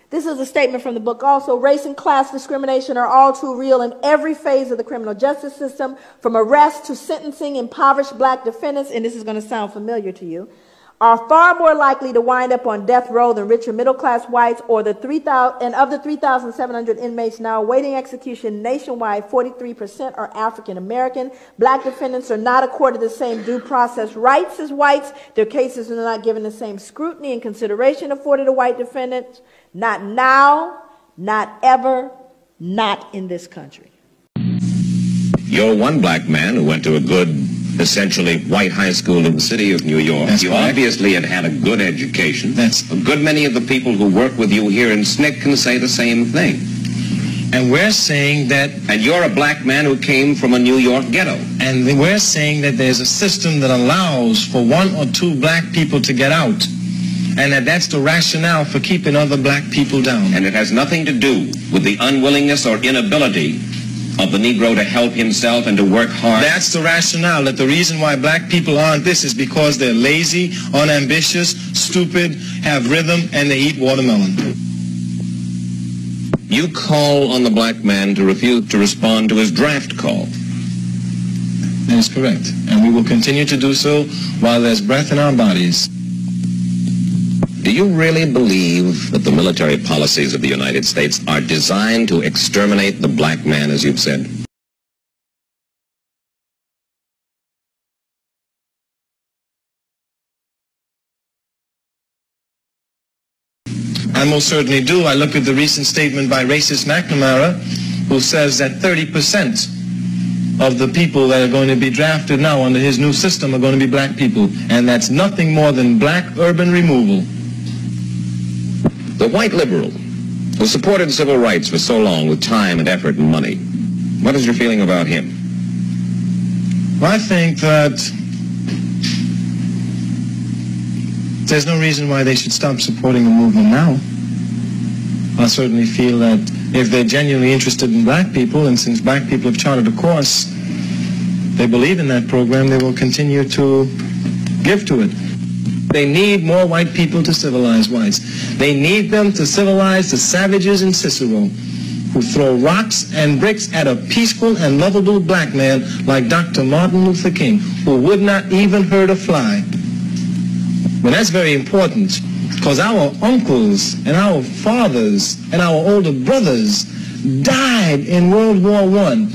This is a statement from the book also. Race and class discrimination are all too real in every phase of the criminal justice system, from arrest to sentencing. Impoverished black defendants, and this is going to sound familiar to you, are far more likely to wind up on death row than richer middle-class whites, or the 3,000, and of the 3,700 inmates now awaiting execution nationwide, 43% are African American. Black defendants are not accorded the same due process rights as whites. Their cases are not given the same scrutiny and consideration afforded to white defendants. Not now, not ever, not in this country. You're one black man who went to a good, essentially white high school in the city of New York. That's you correct. Obviously had a good education. That's a good many of the people who work with you here in SNCC can say the same thing. And we're saying that... And you're a black man who came from a New York ghetto. And we're saying that there's a system that allows for one or two black people to get out. And that's the rationale for keeping other black people down. And it has nothing to do with the unwillingness or inability of the Negro to help himself and to work hard. That's the rationale, that the reason why black people aren't this is because they're lazy, unambitious, stupid, have rhythm, and they eat watermelon. You call on the black man to refuse to respond to his draft call. That is correct. And we will continue to do so while there's breath in our bodies. Do you really believe that the military policies of the United States are designed to exterminate the black man, as you've said? I most certainly do. I look at the recent statement by racist McNamara, who says that 30% of the people that are going to be drafted now under his new system are going to be black people. And that's nothing more than black urban removal. The white liberal who supported civil rights for so long with time and effort and money, what is your feeling about him? Well, I think that there's no reason why they should stop supporting the movement now. I certainly feel that if they're genuinely interested in black people, and since black people have charted a course, they believe in that program, they will continue to give to it. They need more white people to civilize whites. They need them to civilize the savages in Cicero, who throw rocks and bricks at a peaceful and lovable black man like Dr. Martin Luther King, who would not even hurt a fly. But that's very important, because our uncles and our fathers and our older brothers died in World War I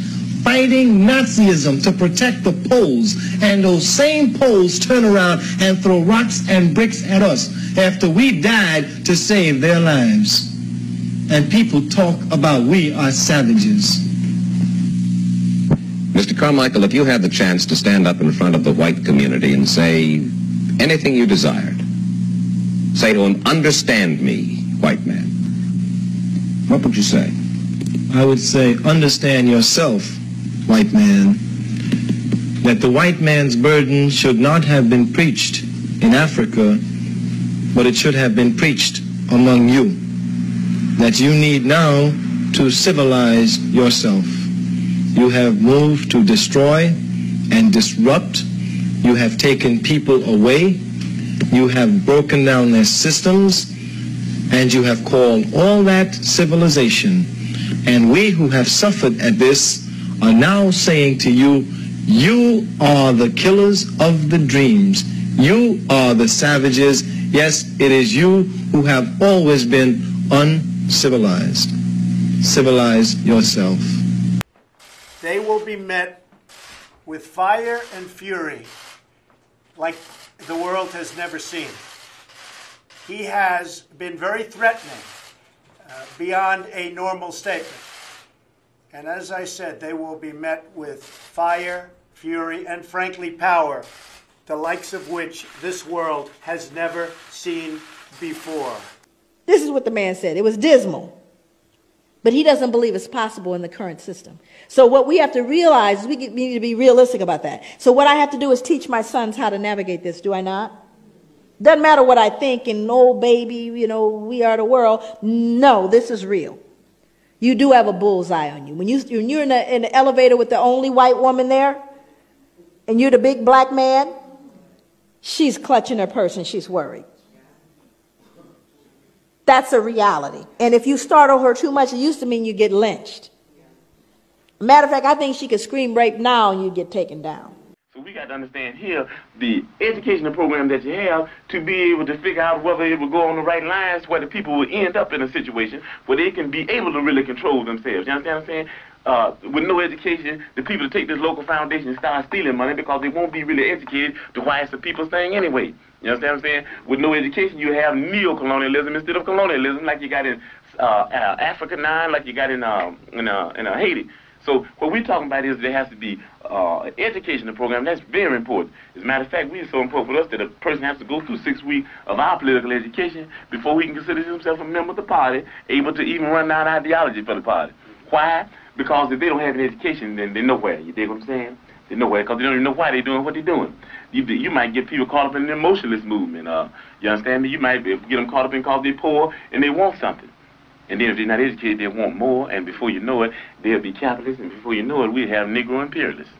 fighting Nazism to protect the Poles, and those same Poles turn around and throw rocks and bricks at us after we died to save their lives. And people talk about we are savages. Mr. Carmichael, if you had the chance to stand up in front of the white community and say anything you desired, say to him, "Understand me, white man," what would you say? I would say, understand yourself, white man, that the white man's burden should not have been preached in Africa, but it should have been preached among you. That you need now to civilize yourself. You have moved to destroy and disrupt. You have taken people away. You have broken down their systems, and you have called all that civilization. And we who have suffered at this are now saying to you, you are the killers of the dreams. You are the savages. Yes, it is you who have always been uncivilized. Civilize yourself. They will be met with fire and fury like the world has never seen. He has been very threatening beyond a normal statement. And as I said, they will be met with fire, fury, and frankly power, the likes of which this world has never seen before. This is what the man said. It was dismal. But he doesn't believe it's possible in the current system. So what we have to realize is we need to be realistic about that. So what I have to do is teach my sons how to navigate this, do I not? Doesn't matter what I think and, oh, baby, you know, we are the world. No, this is real. you do have a bullseye on you. When you're in the elevator with the only white woman there, and you're the big black man, she's clutching her purse and she's worried. That's a reality. And if you startle her too much, it used to mean you get lynched. Matter of fact, I think she could scream rape now and you get taken down. So we got to understand here the educational program that you have to be able to figure out whether it will go on the right lines, where the people will end up in a situation where they can be able to really control themselves. You understand what I'm saying? With no education, the people that take this local foundation and start stealing money because they won't be really educated to why it's the people's thing anyway. You understand what I'm saying? With no education, you have neo-colonialism instead of colonialism, like you got in Africa 9, like you got in Haiti. So what we're talking about is there has to be an educational program. That's very important. As a matter of fact, it's so important for us that a person has to go through 6 weeks of our political education before he can consider himself a member of the party, able to even run down ideology for the party. Why? Because if they don't have an education, then they're nowhere. You dig what I'm saying? They're nowhere because they don't even know why they're doing what they're doing. You might get people caught up in the emotionalist movement. You understand me? You might get them caught up in because they're poor and they want something. And then if they're not educated, they want more, and before you know it, they'll be capitalists, and before you know it, we'll have Negro imperialists.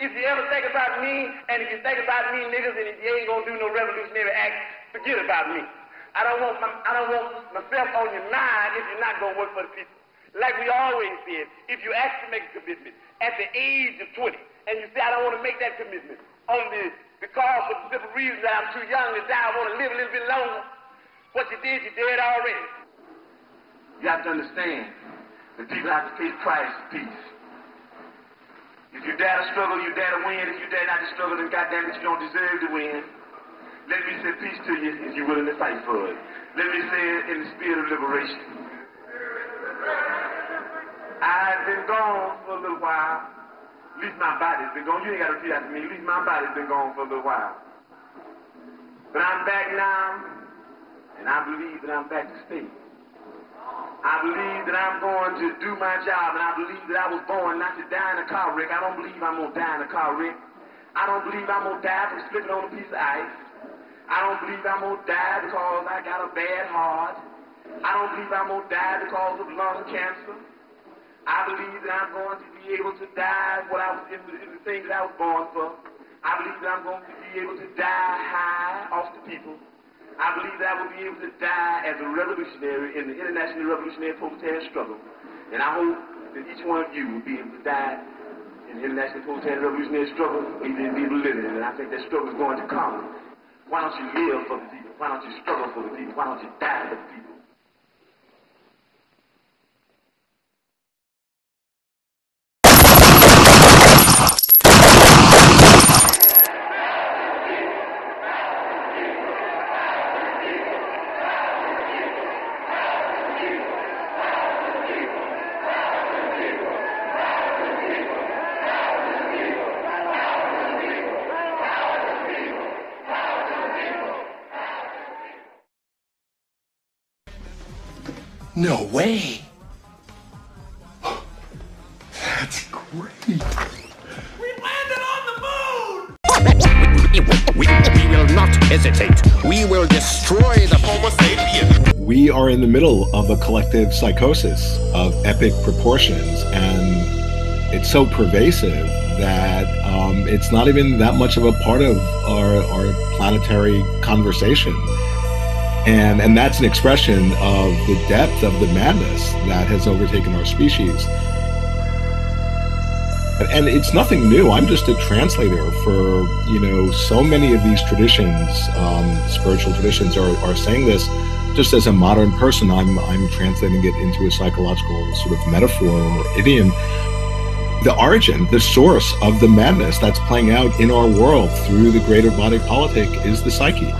If you ever think about me, and if you think about me, niggas, and if you ain't gonna do no revolutionary act, forget about me. I don't want myself on your mind if you're not gonna work for the people. Like we always said, if you actually make a commitment at the age of 20, and you say, I don't want to make that commitment, because of the simple reason that I'm too young to die, I want to live a little bit longer. What you did, you did already. You have to understand that people have to pay the price of peace. If you dare to struggle, you dare to win. If you dare not to struggle, then goddamn it, you don't deserve to win. Let me say peace to you if you're willing to fight for it. Let me say it in the spirit of liberation. I've been gone for a little while. At least my body's been gone. You ain't got to repeat after me. At least my body's been gone for a little while. But I'm back now, and I believe that I'm back to stay. I believe that I'm going to do my job, and I believe that I was born not to die in a car wreck. I don't believe I'm going to die in a car wreck. I don't believe I'm going to die from slipping on a piece of ice. I don't believe I'm going to die because I got a bad heart. I don't believe I'm going to die because of lung cancer. I believe that I'm going to be able to die in the thing that I was born for. I believe that I'm going to be able to die high off the people. I believe that I will be able to die as a revolutionary in the international revolutionary proletariat struggle. And I hope that each one of you will be able to die in the international proletariat revolutionary struggle, even if people living in it. And I think that struggle is going to come. Why don't you live for the people? Why don't you struggle for the people? Why don't you die for the people? No way. That's great. We landed on the moon! We will not hesitate. We will destroy the Homo sapien. We are in the middle of a collective psychosis of epic proportions, and it's so pervasive that it's not even that much of a part of our planetary conversation. And that's an expression of the depth of the madness that has overtaken our species. And it's nothing new. I'm just a translator for, so many of these traditions, spiritual traditions are saying this. Just as a modern person, I'm translating it into a psychological sort of metaphor or idiom. The origin, the source of the madness that's playing out in our world through the greater body politic is the psyche.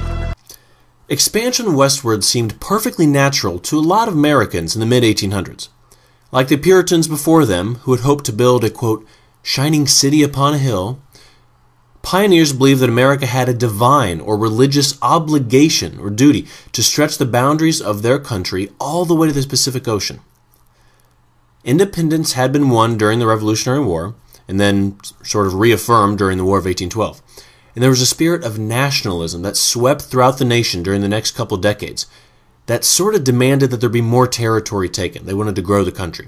Expansion westward seemed perfectly natural to a lot of Americans in the mid-1800s. Like the Puritans before them, who had hoped to build a, quote, shining city upon a hill, pioneers believed that America had a divine or religious obligation or duty to stretch the boundaries of their country all the way to the Pacific Ocean. Independence had been won during the Revolutionary War, and then sort of reaffirmed during the War of 1812. And there was a spirit of nationalism that swept throughout the nation during the next couple decades that sort of demanded that there be more territory taken. They wanted to grow the country.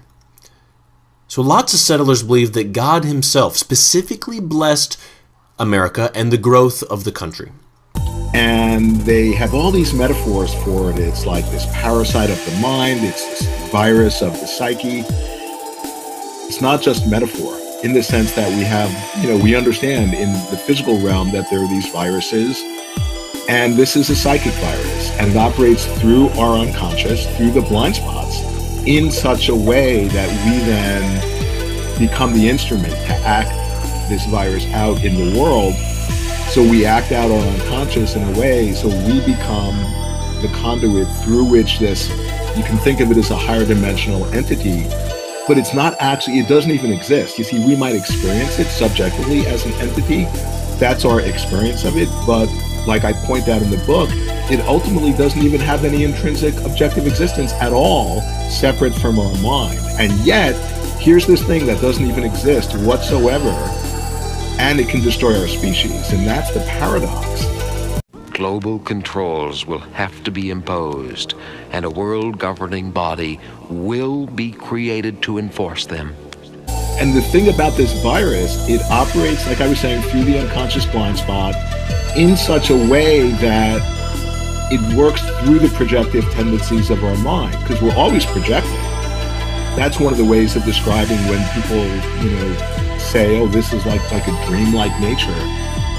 So lots of settlers believed that God himself specifically blessed America and the growth of the country. And they have all these metaphors for it. It's like this parasite of the mind. It's this virus of the psyche. It's not just metaphor in the sense that we have, we understand in the physical realm that there are these viruses. And this is a psychic virus. And it operates through our unconscious, through the blind spots, in such a way that we then become the instrument to act this virus out in the world. So we act out our unconscious in a way, so we become the conduit through which this, you can think of it as a higher dimensional entity, but it's not actually, it doesn't even exist. You see, we might experience it subjectively as an entity. That's our experience of it, but like I point out in the book, it ultimately doesn't even have any intrinsic objective existence at all, separate from our mind. And yet, here's this thing that doesn't even exist whatsoever, and it can destroy our species, and that's the paradox. Global controls will have to be imposed, and a world governing body will be created to enforce them. And the thing about this virus, it operates, like I was saying, through the unconscious blind spot in such a way that it works through the projective tendencies of our mind, because we're always projecting. That's one of the ways of describing when people, say, oh, this is like a dream-like nature.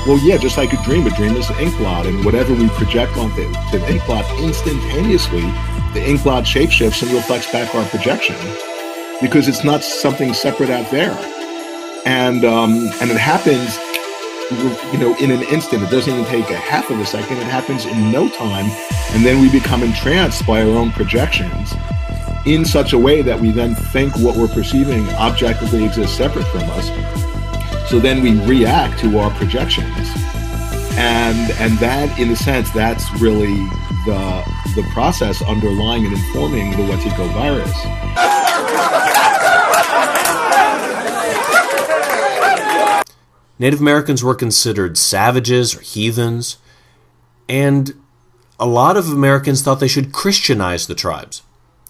Well, yeah, just like a dream is an ink blot, and whatever we project onto the ink blot, instantaneously, the ink blot shapeshifts and reflects back our projection, because it's not something separate out there. And it happens, in an instant. It doesn't even take a half of a second. It happens in no time, and then we become entranced by our own projections in such a way that we then think what we're perceiving objectively exists separate from us. So then we react to our projections. And that, in a sense, that's really the process underlying and informing the Wetiko virus. Native Americans were considered savages or heathens, and a lot of Americans thought they should Christianize the tribes.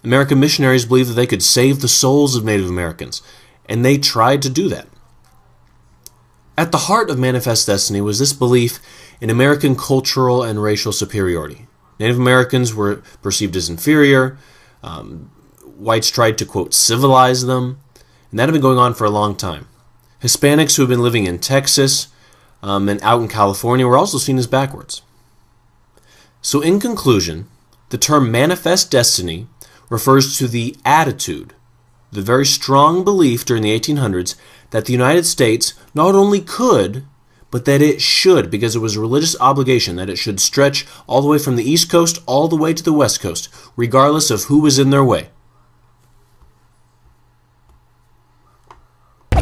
American missionaries believed that they could save the souls of Native Americans, and they tried to do that. At the heart of Manifest Destiny was this belief in American cultural and racial superiority. Native Americans were perceived as inferior. Whites tried to, quote, civilize them, and that had been going on for a long time. Hispanics who had been living in Texas and out in California were also seen as backwards. So in conclusion, the term Manifest Destiny refers to the attitude, the very strong belief during the 1800s that the United States not only could, but that it should, because it was a religious obligation, that it should stretch all the way from the East Coast all the way to the West Coast, regardless of who was in their way.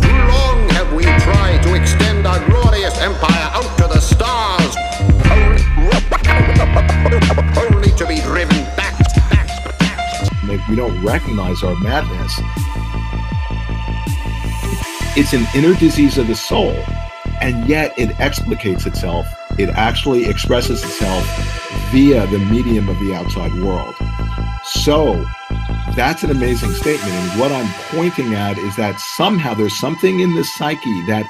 Too long have we tried to extend our glorious empire out to the stars, only to be driven back. We don't recognize our madness. It's an inner disease of the soul, and yet it explicates itself. It actually expresses itself via the medium of the outside world. So that's an amazing statement. And what I'm pointing at is that somehow there's something in the psyche that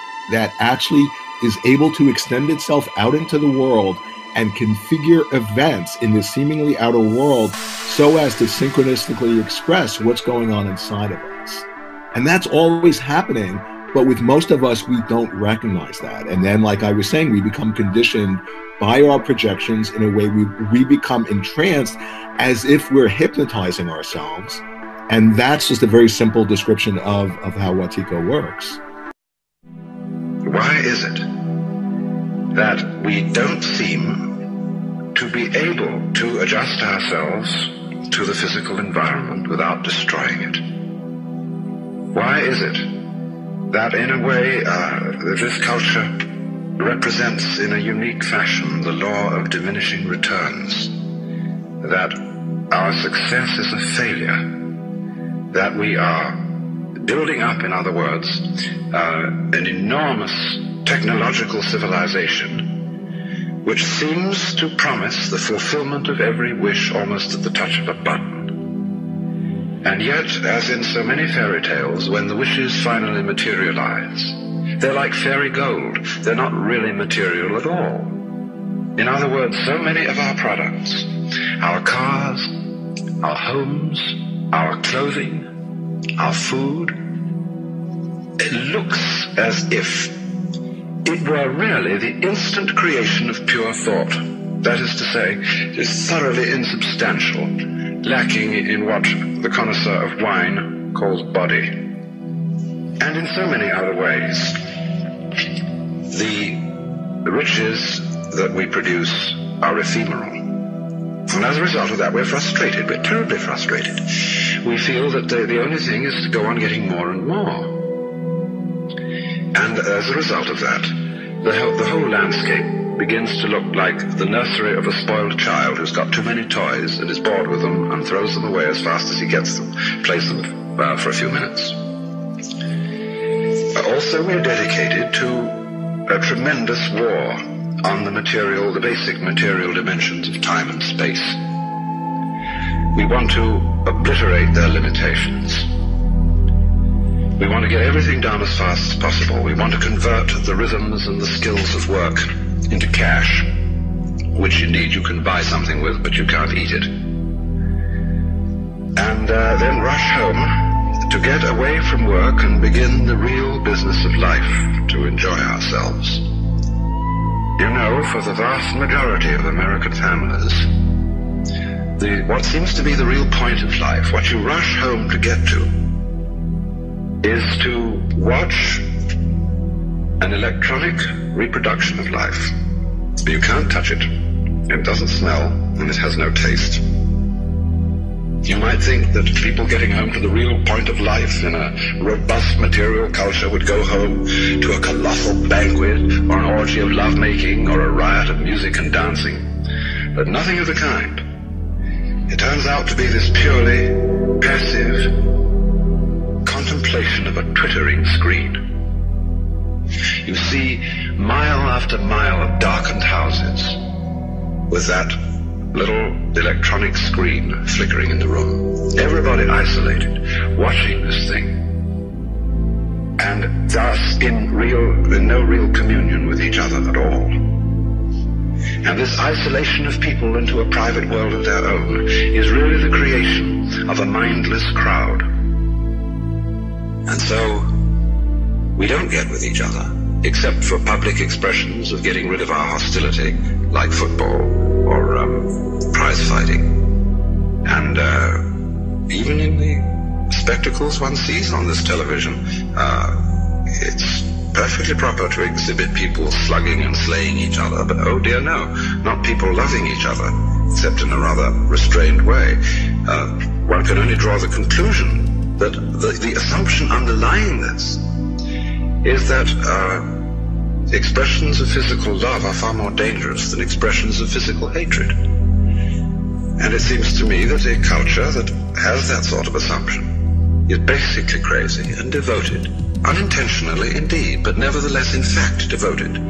actually is able to extend itself out into the world and configure events in the seemingly outer world so as to synchronistically express what's going on inside of us. And that's always happening, but with most of us, we don't recognize that. And then, like I was saying, we become conditioned by our projections in a way we become entranced as if we're hypnotizing ourselves. And that's just a very simple description of how Wetiko works. Why is it that we don't seem to be able to adjust ourselves to the physical environment without destroying it? Why is it that in a way this culture represents in a unique fashion the law of diminishing returns, that our success is a failure, that we are building up, in other words, an enormous technological civilization which seems to promise the fulfillment of every wish almost at the touch of a button. And yet, as in so many fairy tales, when the wishes finally materialize, they're like fairy gold. They're not really material at all. In other words, so many of our products, our cars, our homes, our clothing, our food, it looks as if it were really the instant creation of pure thought. That is to say, it is thoroughly insubstantial, lacking in what the connoisseur of wine calls body. And in so many other ways, the riches that we produce are ephemeral. And as a result of that, we're frustrated. We're terribly frustrated. We feel that the only thing is to go on getting more and more. And as a result of that, the whole landscape begins to look like the nursery of a spoiled child who's got too many toys and is bored with them and throws them away as fast as he gets them, plays them for a few minutes. Also, we're dedicated to a tremendous war on the basic material dimensions of time and space. We want to obliterate their limitations. We want to get everything done as fast as possible. We want to convert the rhythms and the skills of work into cash, which indeed you can buy something with, but you can't eat it. And then rush home to get away from work and begin the real business of life, to enjoy ourselves. You know, for the vast majority of American families, what seems to be the real point of life, what you rush home to get to, is to watch an electronic reproduction of life. You can't touch it. It doesn't smell, and it has no taste. You might think that people getting home to the real point of life in a robust material culture would go home to a colossal banquet or an orgy of lovemaking or a riot of music and dancing. But nothing of the kind. It turns out to be this purely passive contemplation of a twittering screen. You see mile after mile of darkened houses with that little electronic screen flickering in the room. Everybody isolated, watching this thing, and thus in no real communion with each other at all. And this isolation of people into a private world of their own is really the creation of a mindless crowd. And so we don't get with each other, except for public expressions of getting rid of our hostility, like football or prize fighting. And even in the spectacles one sees on this television, it's perfectly proper to exhibit people slugging and slaying each other, but oh dear no, not people loving each other, except in a rather restrained way. One can only draw the conclusion that the assumption underlying this is that expressions of physical love are far more dangerous than expressions of physical hatred. And it seems to me that a culture that has that sort of assumption is basically crazy and devoted, unintentionally indeed, but nevertheless in fact devoted,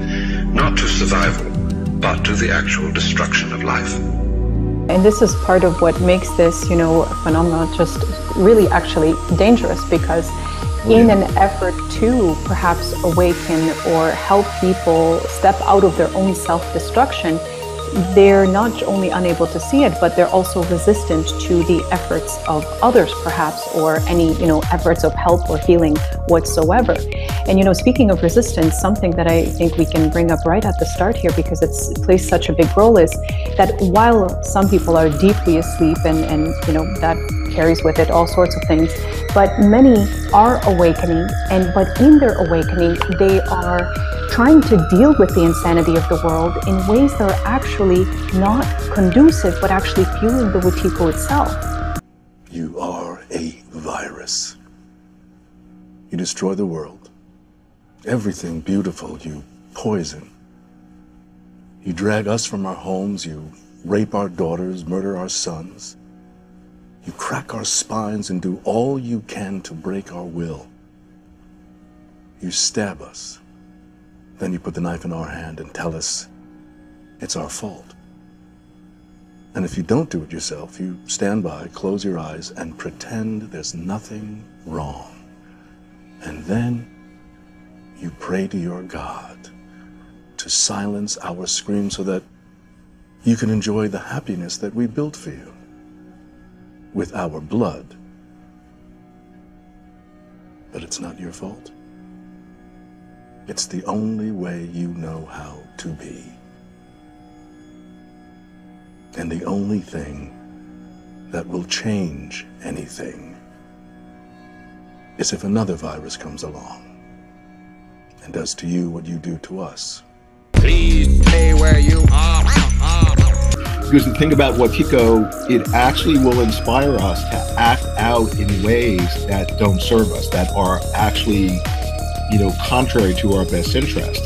not to survival, but to the actual destruction of life. And this is part of what makes this, phenomenon just really actually dangerous, because in an effort to perhaps awaken or help people step out of their own self-destruction, they're not only unable to see it, but they're also resistant to the efforts of others, perhaps, or any, efforts of help or healing whatsoever. And, speaking of resistance, something that I think we can bring up right at the start here, because it plays such a big role, is that while some people are deeply asleep and that carries with it all sorts of things, but many are awakening, but in their awakening, they are trying to deal with the insanity of the world in ways that are actually not conducive, but actually fueling the Wetiko itself. You are a virus. You destroy the world. Everything beautiful you poison. You drag us from our homes, you rape our daughters, murder our sons. You crack our spines and do all you can to break our will. You stab us. Then you put the knife in our hand and tell us It's our fault. And if you don't do it yourself, you stand by, close your eyes, and pretend there's nothing wrong. And then you pray to your God to silence our screams so that you can enjoy the happiness that we built for you with our blood. But it's not your fault. It's the only way you know how to be. And the only thing that will change anything is if another virus comes along and does to you what you do to us. Please stay where you are. Because the thing about Wetiko, it actually will inspire us to act out in ways that don't serve us, that are actually, contrary to our best interest.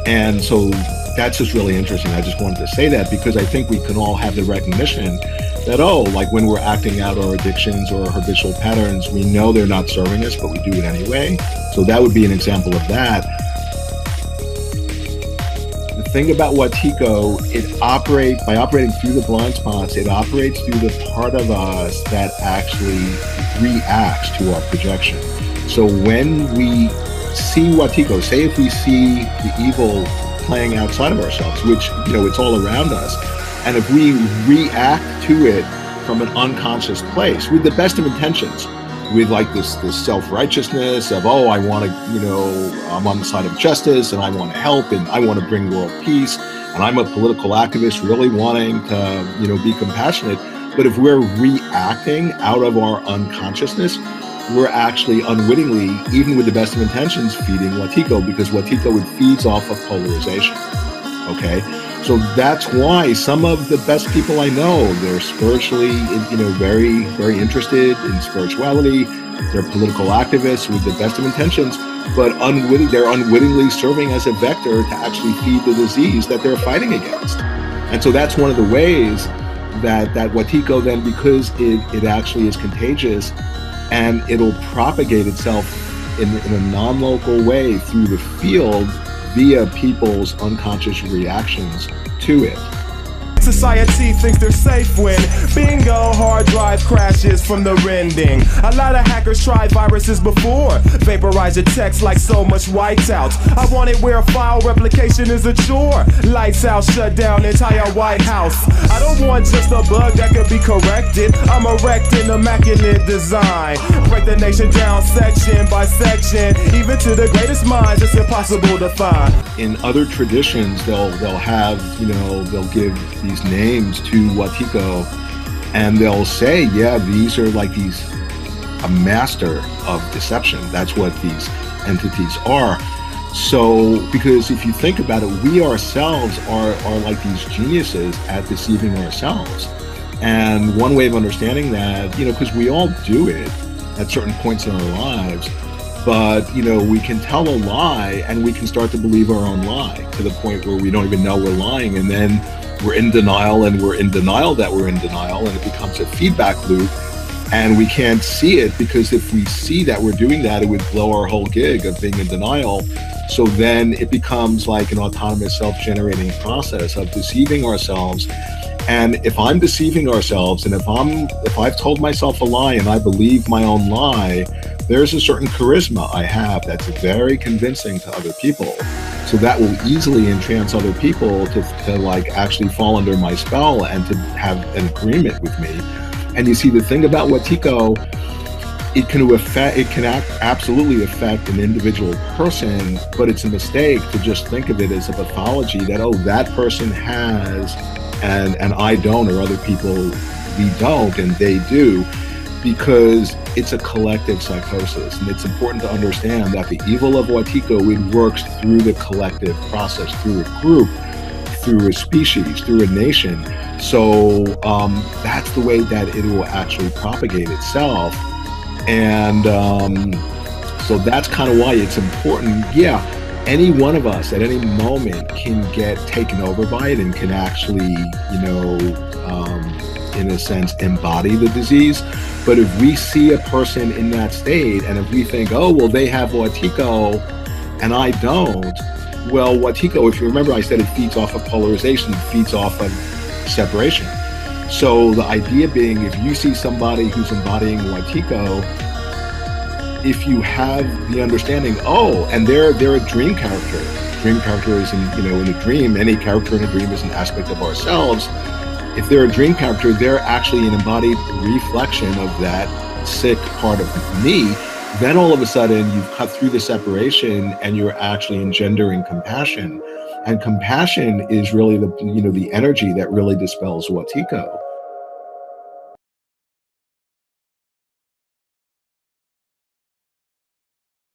And so that's just really interesting. I just wanted to say that because I think we can all have the recognition that, like when we're acting out our addictions or our habitual patterns, we know they're not serving us, but we do it anyway. So that would be an example of that. The thing about Wetiko, by operating through the blind spots, it operates through the part of us that actually reacts to our projection. So when we see Wetiko, say if we see the evil playing outside of ourselves, which, it's all around us, and if we react to it from an unconscious place with the best of intentions, with like this self-righteousness of, I want to, I'm on the side of justice and I want to help and I want to bring world peace and I'm a political activist really wanting to, be compassionate. But if we're reacting out of our unconsciousness, we're actually unwittingly, even with the best of intentions, feeding Wetiko, because Wetiko, it feeds off of polarization. Okay? So that's why some of the best people I know, they're spiritually, very, very interested in spirituality. They're political activists with the best of intentions, but they're unwittingly serving as a vector to actually feed the disease that they're fighting against. And so that's one of the ways that Wetiko then, because it actually is contagious, and it'll propagate itself in a non-local way through the field via people's unconscious reactions to it. Society thinks they're safe when bingo, hard drive crashes from the rending. A lot of hackers tried viruses before, vaporize your text like so much whiteouts. I want it where file replication is a chore. Lights out, shut down entire White House. I don't want just a bug that could be corrected. I'm erecting immaculate design. Break the nation down section by section. Even to the greatest minds, it's impossible to find. In other traditions, they'll have, they'll give these names to Wetiko, and they'll say, these are a master of deception. That's what these entities are. So, because if you think about it, we ourselves are like these geniuses at deceiving ourselves. And one way of understanding that, because we all do it at certain points in our lives, but, we can tell a lie and we can start to believe our own lie to the point where we don't even know we're lying. And then we're in denial and we're in denial that we're in denial, and it becomes a feedback loop, and we can't see it because if we see that we're doing that, it would blow our whole gig of being in denial. So then it becomes like an autonomous self-generating process of deceiving ourselves. And if I'm deceiving ourselves, and if I've told myself a lie and I believe my own lie, there's a certain charisma I have that's very convincing to other people. So that will easily entrance other people to actually fall under my spell and to have an agreement with me. And you see, the thing about Wetiko, it can absolutely affect an individual person, but it's a mistake to just think of it as a pathology that, that person has and I don't, or other people, we don't and they do, because it's a collective psychosis. And it's important to understand that the evil of Wetiko, it works through the collective process, through a group, through a species, through a nation. So that's the way that it will actually propagate itself. And so that's kind of why it's important. Any one of us at any moment can get taken over by it and can actually, in a sense, embody the disease. But if we see a person in that state, and if we think, they have Wetiko, and I don't, well, Watiko, if you remember, I said it feeds off of polarization, it feeds off of separation. So the idea being, if you see somebody who's embodying Watiko, if you have the understanding, oh, and they're a dream character. Dream character is in a dream. Any character in a dream is an aspect of ourselves. If they're a dream character, they're actually an embodied reflection of that sick part of me. Then all of a sudden you've cut through the separation and you're actually engendering compassion. And compassion is really the energy that really dispels Watiko.